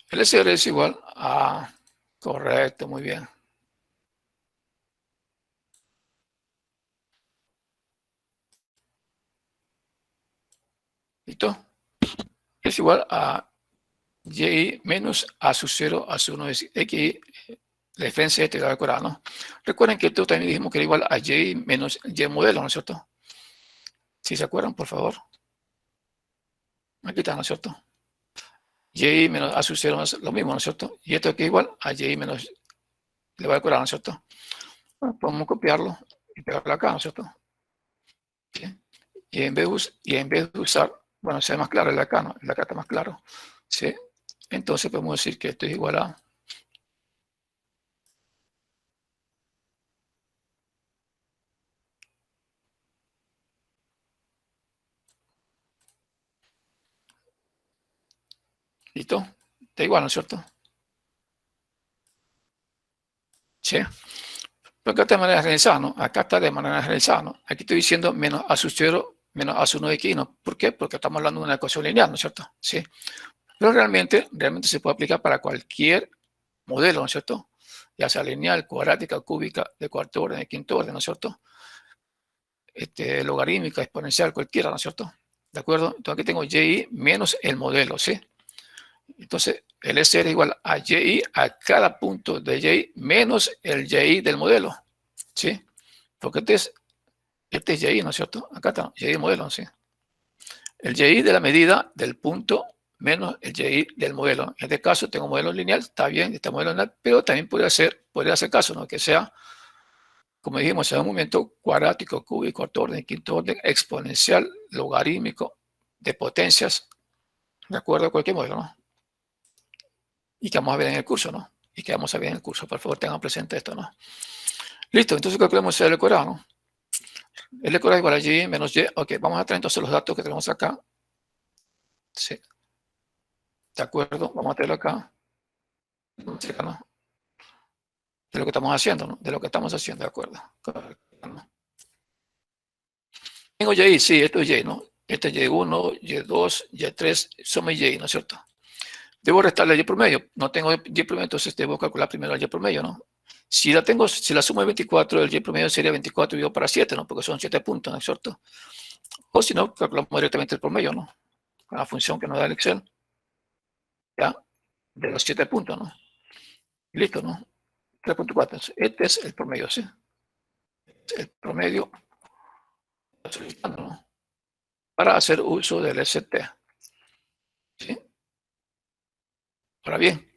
[SPEAKER 1] El SR es igual a... Correcto, muy bien. ¿Listo? Es igual a Y menos A sub 0 a sub 1 es X, la diferencia de este al cuadrado, ¿no? Recuerden que esto también dijimos que era igual a Y menos Y modelo, ¿no es cierto? Si se acuerdan, por favor. Aquí está, ¿no es cierto? Y menos A sub 0 es lo mismo, ¿no es cierto? Y esto aquí es igual a Y menos le va al cuadrado, ¿no es cierto? Bueno, podemos copiarlo y pegarlo acá, ¿no es cierto? ¿Sí? Y en vez de usar, bueno, se ve más claro el de acá, ¿no? El de acá está más claro. ¿Sí? entonces podemos decir que esto es igual a ¿listo? Da igual, ¿no es cierto? ¿Sí? Pero acá está de manera generalizada, ¿no? Acá está de manera generalizada, ¿no? Aquí estoy diciendo menos a sub 0 menos a sub 9 de aquí, ¿no? ¿Por qué? Porque estamos hablando de una ecuación lineal, ¿no es cierto? Sí. Pero realmente se puede aplicar para cualquier modelo, ¿no es cierto? Ya sea lineal, cuadrática, cúbica, de cuarto orden, de quinto orden, ¿no es cierto? Logarítmica, exponencial, cualquiera, ¿no es cierto? ¿De acuerdo? Entonces aquí tengo y menos el modelo, ¿sí? Entonces, el SR es igual a y a cada punto de y menos el y del modelo, ¿sí? Porque este es y, ¿no es cierto? Acá está, y modelo, ¿sí? El y de la medida del punto menos el y del modelo. En este caso tengo un modelo lineal, está bien, este modelo lineal, pero también podría hacer caso, ¿no? Que sea, como dijimos en un momento, cuadrático, cúbico, cuarto orden, quinto orden, exponencial, logarítmico, de potencias, de acuerdo a cualquier modelo, ¿no? Y que vamos a ver en el curso, ¿no? Y que vamos a ver en el curso, por favor tengan presente esto, ¿no? Listo, entonces calculemos el cuadrado, ¿no? El cuadrado igual a y menos y, ok, vamos a traer entonces los datos que tenemos acá. Sí, de acuerdo, vamos a tenerlo acá. ¿No? De lo que estamos haciendo, ¿no? De lo que estamos haciendo, de acuerdo. Tengo y, sí, esto es y, ¿no? Este es y1, y2, y3, somos y, ¿no es cierto? Debo restarle el y promedio. No tengo y promedio, entonces debo calcular primero el y promedio, ¿no? Si la suma es 24, el y promedio sería 24 dividido para 7, ¿no? Porque son 7 puntos, ¿no es cierto? O si no, calculamos directamente el promedio, ¿no? Con la función que nos da el Excel, ¿ya? De los 7 puntos, ¿no? Y listo, ¿no? 3.4. Este es el promedio, ¿sí? El promedio, solicitando, ¿no? Para hacer uso del ST, ¿sí? Ahora bien,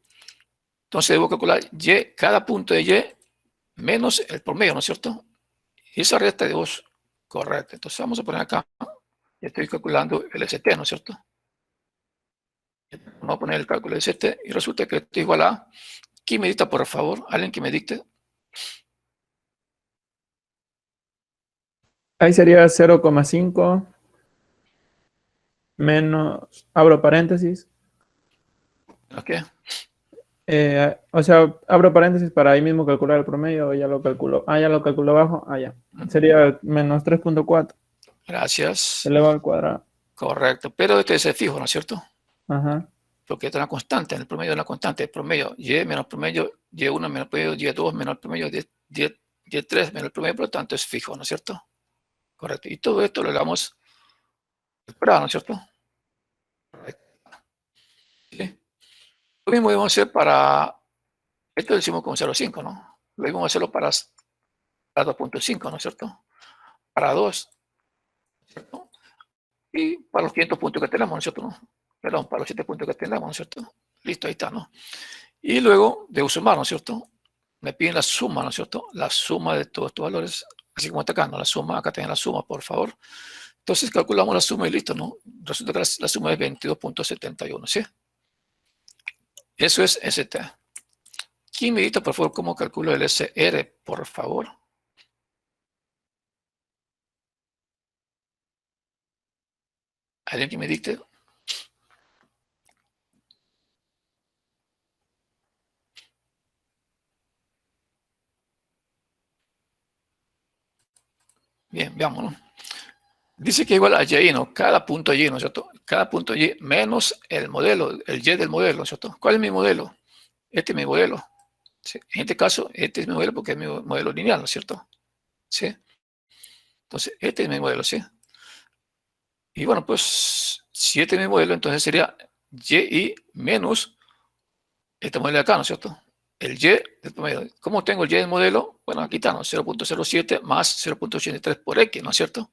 [SPEAKER 1] entonces debo calcular y, cada punto de y menos el promedio, ¿no es cierto? Y esa resta de 2, correcto. Entonces vamos a poner acá, ya estoy calculando el ST, ¿no es cierto? Vamos a poner el cálculo del ST y resulta que esto es igual a, ¿quién me dicta, por favor? ¿Alguien que me dicte?
[SPEAKER 4] Ahí sería 0,5 menos, abro paréntesis,
[SPEAKER 1] ¿Ok?
[SPEAKER 4] o sea, abro paréntesis para ahí mismo calcular el promedio, ya lo calculo. Ya lo calculo abajo, ya. Sería menos 3.4
[SPEAKER 1] Gracias.
[SPEAKER 4] elevado al cuadrado.
[SPEAKER 1] Correcto. Pero este es el fijo, ¿no es cierto?
[SPEAKER 4] Ajá.
[SPEAKER 1] Porque esta es una constante, en el promedio de una constante, el promedio y menos promedio, y1 menos promedio, y2 menos promedio, y3 menos promedio, por lo tanto es fijo, ¿no es cierto? Correcto. Y todo esto lo damos separado, ¿no es cierto? ¿Sí? Lo mismo debemos hacer para, esto lo decimos con 0,5, ¿no? Lo mismo hacerlo para 2.5, ¿no es cierto? Para 2, ¿cierto? Y para los 500 puntos que tenemos, ¿no es cierto? ¿No? Perdón, para los 7 puntos que tenemos, ¿no es cierto? Listo, ahí está, ¿no? Y luego debo sumar, ¿no es cierto? Me piden la suma, ¿no es cierto? La suma de todos estos valores, así como está acá, ¿no? La suma, acá tienen la suma, por favor. Entonces calculamos la suma y listo, ¿no? Resulta que la suma es 22.71, ¿sí? Eso es ST. ¿Quién me dicta, por favor, cómo calculo el SR, por favor? ¿Alguien que me dicte? Bien, veámonos. Dice que igual a y, ¿no? Cada punto y, ¿no es cierto? Cada punto y menos el modelo, el y del modelo, ¿no es cierto? ¿Cuál es mi modelo? Este es mi modelo. ¿Sí? En este caso, este es mi modelo porque es mi modelo lineal, ¿no es cierto? ¿Sí? Entonces, este es mi modelo, ¿sí? Y bueno, pues, si este es mi modelo, entonces sería y menos este modelo de acá, ¿no es cierto? El y del promedio. ¿Cómo tengo el y del modelo? Bueno, aquí está, ¿no? 0.07 más 0.83 por x, ¿no es cierto?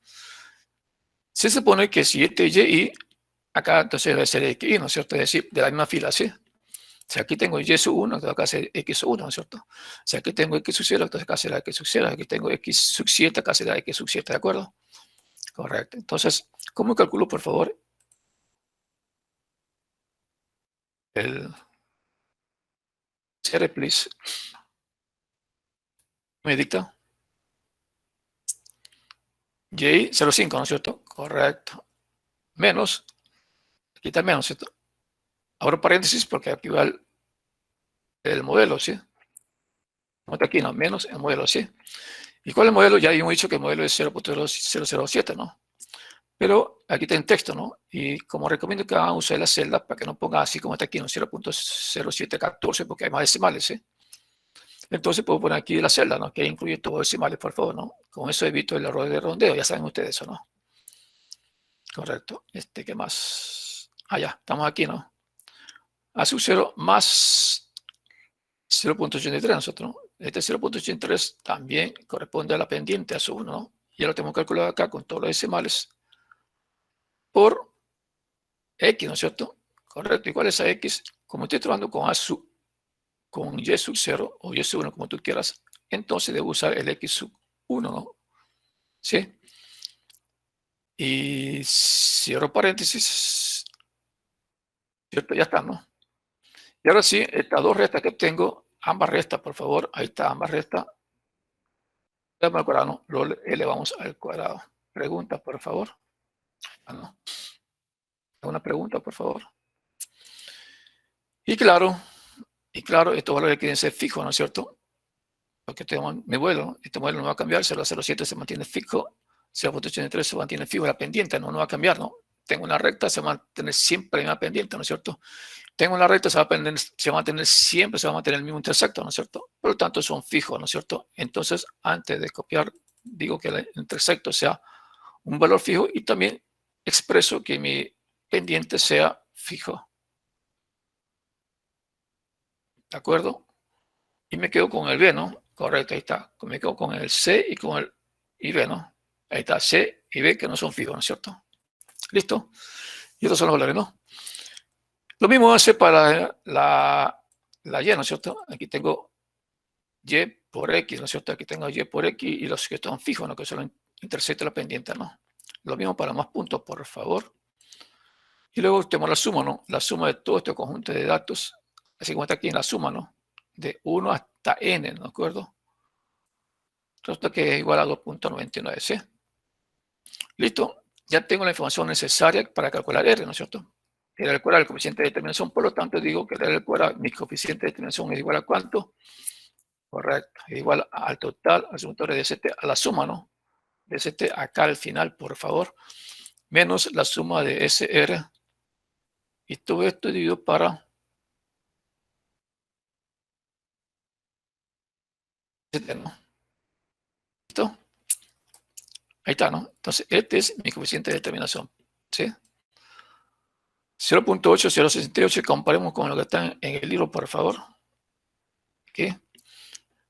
[SPEAKER 1] Se supone que si este y, acá entonces debe ser xy, ¿no es cierto? Es decir, de la misma fila, ¿sí? Si aquí tengo y sub 1, entonces acá será x sub 1, ¿no es cierto? Si aquí tengo x sub 0, entonces acá será x sub 0. Aquí tengo x sub 7, acá será x sub 7, ¿de acuerdo? Correcto. Entonces, ¿cómo calculo, por favor, el cierre, please. Me dicta J05, ¿no es cierto? Correcto. Menos, quita el menos, ¿cierto? Abro paréntesis porque aquí va el modelo, ¿sí? Nota aquí, no, menos el modelo, ¿sí? ¿Y cuál es el modelo? Ya hemos dicho que el modelo es 0.007, ¿no? Pero aquí está en texto, ¿no? Y como recomiendo que hagan uso de la celda para que no ponga así como está aquí, ¿no? 0.0714, porque hay más decimales, ¿sí? Entonces puedo poner aquí la celda, ¿no? Que incluye todos los decimales, por favor, ¿no? Con eso evito el error de redondeo, ya saben ustedes eso, ¿no? Correcto. ¿Qué más? Ah, ya, estamos aquí, ¿no? A sub 0 más 0.83 nosotros, ¿no? Este 0.83 también corresponde a la pendiente a sub 1, ¿no? Ya lo tenemos calculado acá con todos los decimales por X, ¿no es cierto? Correcto. ¿Y cuál es a X? Como estoy trabajando con Y sub 0 o Y sub 1, como tú quieras, entonces debo usar el X sub 1, ¿no? ¿Sí? Y cierro paréntesis, ¿cierto? Ya está, ¿no? Y ahora sí, estas dos restas que tengo, ambas restas, por favor, ahí está, ambas restas, al cuadrado, ¿no? Lo elevamos al cuadrado. Preguntas, por favor. Ah, no. Una pregunta, por favor. Y claro, estos valores quieren ser fijos, ¿no es cierto? Porque tengo mi vuelo, este modelo no va a cambiar, 0.07 se mantiene fijo, 0.83 se mantiene fijo, la pendiente no va a cambiar, ¿no? Tengo una recta, se va a mantener siempre en la pendiente, ¿no es cierto? Tengo una recta, se va a mantener siempre, se va a mantener el mismo intersecto, ¿no es cierto? Por lo tanto, son fijos, ¿no es cierto? Entonces, antes de copiar, digo que el intersecto sea un valor fijo y también expreso que mi pendiente sea fijo. ¿De acuerdo? Y me quedo con el B, ¿no? Correcto, ahí está. Me quedo con el C y con el B, ¿no? Ahí está, C y B que no son fijos, ¿no es cierto? ¿Listo? Y estos son los valores, ¿no? Lo mismo hace para la Y, ¿no es cierto? Aquí tengo Y por X, ¿no es cierto? Aquí tengo Y por X y los que están fijos, ¿no? Que son intersecto la pendiente, ¿no? Lo mismo para más puntos, por favor. Y luego tenemos la suma, ¿no? La suma de todo este conjunto de datos, así como está aquí en la suma, ¿no? De 1 hasta n, ¿no es acuerdo? Esto que es igual a 2.99, ¿sí? Listo. Ya tengo la información necesaria para calcular R, ¿no es cierto? R al cuadrado, el coeficiente de determinación, por lo tanto digo que R al cuadrado, mi coeficiente de determinación es igual a ¿cuánto? Correcto. Es igual al total, al sumatorio de ST, a la suma, ¿no? De ST acá al final, por favor, menos la suma de SR. Y todo esto dividido para ST, ¿no? ¿Listo? Ahí está, ¿no? Entonces, este es mi coeficiente de determinación, ¿sí? 0.8068, comparemos con lo que está en el libro, por favor. ¿Qué?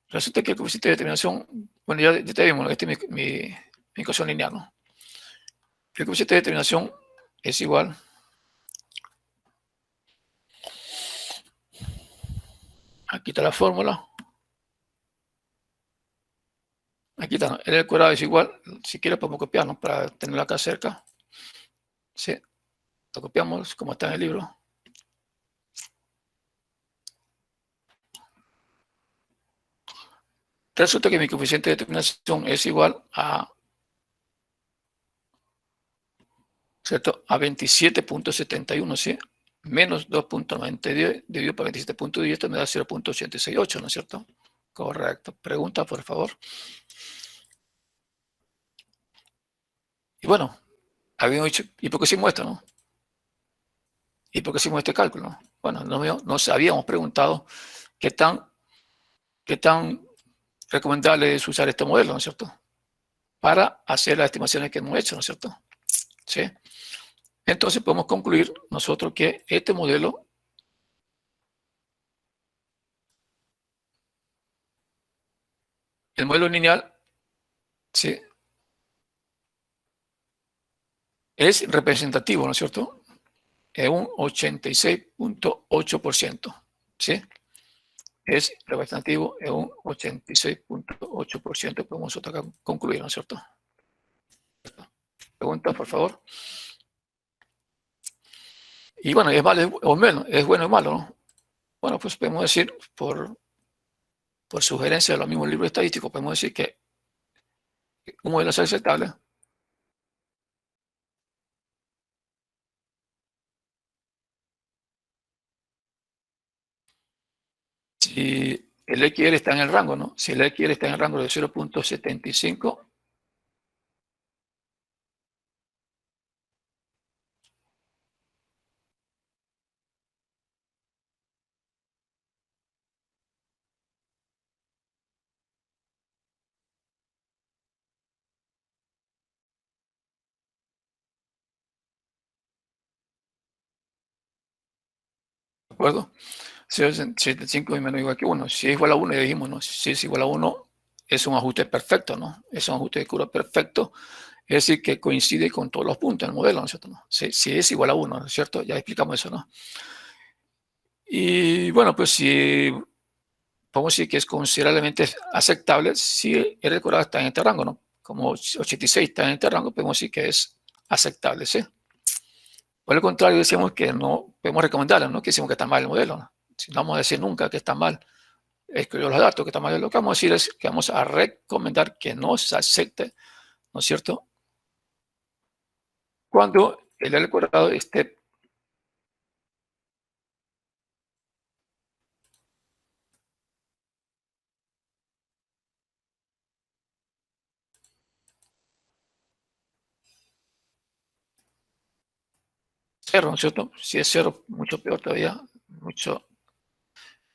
[SPEAKER 1] Resulta que el coeficiente de determinación, bueno, ya vimos, este es mi ecuación lineal, ¿no? El coeficiente de determinación es igual aquí está la fórmula. Aquí está, ¿no? R al cuadrado es igual, si quieres podemos copiarnos para tenerlo acá cerca. Sí, lo copiamos como está en el libro. Resulta que mi coeficiente de determinación es igual a, ¿cierto? A 27.71, ¿sí? Menos 2.90 dividido por 27.10, esto me da 0.868, ¿no es cierto? Correcto. Pregunta, por favor. Y bueno, habíamos dicho, ¿y por qué hicimos esto, no? ¿Y por qué hicimos este cálculo? ¿No? Bueno, nos habíamos preguntado qué tan recomendable es usar este modelo, ¿no es cierto? Para hacer las estimaciones que hemos hecho, ¿no es cierto? ¿Sí? Entonces podemos concluir nosotros que este modelo el modelo lineal, ¿sí? Es representativo, ¿no es cierto? Es un 86.8%, ¿sí? Es representativo en un 86.8%, podemos nosotros concluir, ¿no es cierto? Preguntas, por favor. Y bueno, es malo o menos, es bueno o malo, ¿no? Bueno, pues podemos decir, por sugerencia de los mismos libros estadísticos, podemos decir que un modelo es aceptable si el XR está en el rango, ¿no? Si el XR está en el rango de 0.75, ¿de acuerdo? 0.75 es menos igual que 1. Si es igual a 1, ya dijimos, ¿no? Si es igual a 1, es un ajuste perfecto, ¿no? Es un ajuste de curva perfecto, es decir, que coincide con todos los puntos del modelo, ¿no es cierto? Si es igual a 1, ¿no es cierto? Ya explicamos eso, ¿no? Y bueno, pues si podemos decir que es considerablemente aceptable si el decorado está en este rango, ¿no? Como 86 está en este rango, podemos decir que es aceptable, ¿sí? Por el contrario, decíamos que no podemos recomendarlo, no que decimos que está mal el modelo, ¿no? Si no vamos a decir nunca que está mal, escribió los datos que está mal, lo que vamos a decir es que vamos a recomendar que no se acepte, ¿no es cierto? Cuando el L cuadrado esté cero, ¿no es cierto? Si es cero, mucho peor todavía, mucho.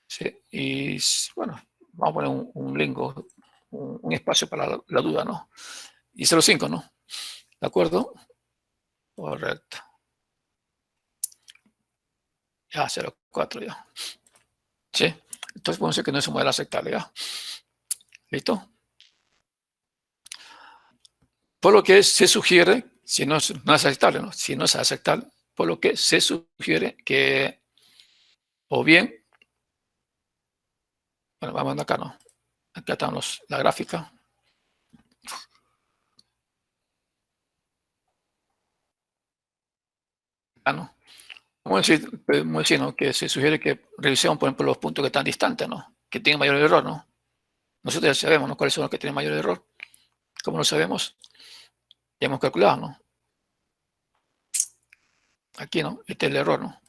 [SPEAKER 1] Sí, y bueno, vamos a poner un lingo, un espacio para la duda, ¿no? Y 0,5, ¿no? ¿De acuerdo? Correcto. Ya, 0,4 ya. Sí. Entonces podemos decir que no es un modelo aceptable, ¿ya? ¿Listo? Por lo que se sugiere, si no es aceptable, ¿no? Si no es aceptable, por lo que se sugiere que o bien, bueno, vamos acá, ¿no? Acá están la gráfica. Ah, ¿no? Podemos decir, ¿no? Que se sugiere que revisemos, por ejemplo, los puntos que están distantes, ¿no? Que tienen mayor error, ¿no? Nosotros ya sabemos, ¿no? Cuáles son los que tienen mayor error. ¿Cómo lo sabemos? Ya hemos calculado, ¿no? Aquí, ¿no? Este es el error, ¿no?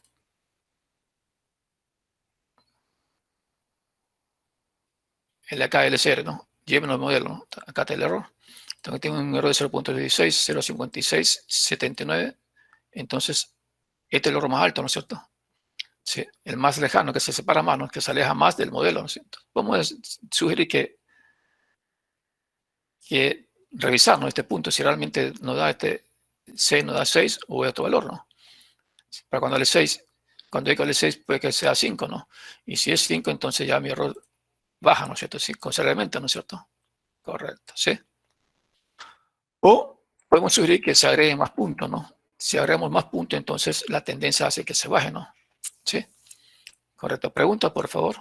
[SPEAKER 1] El de acá es LCR, ¿no? Lleven el modelo, ¿no? Acá está el error. Entonces tengo un error de 0.16, 0.56, 79. Entonces, este es el error más alto, ¿no es cierto? Sí, el más lejano, que se separa más, ¿no? Que se aleja más del modelo, ¿no es cierto? Vamos a sugerir que revisar, ¿no? Este punto, si realmente nos da 6, nos da 6 o otro valor, ¿no? Para cuando L6, cuando digo L6 puede que sea 5, ¿no? Y si es 5, entonces ya mi error baja, ¿no es cierto? Sí, considerablemente, ¿no es cierto? Correcto, ¿sí? O podemos sugerir que se agreguen más puntos, ¿no? Si agregamos más puntos, entonces la tendencia hace que se baje, ¿no? ¿Sí? Correcto. Pregunta, por favor.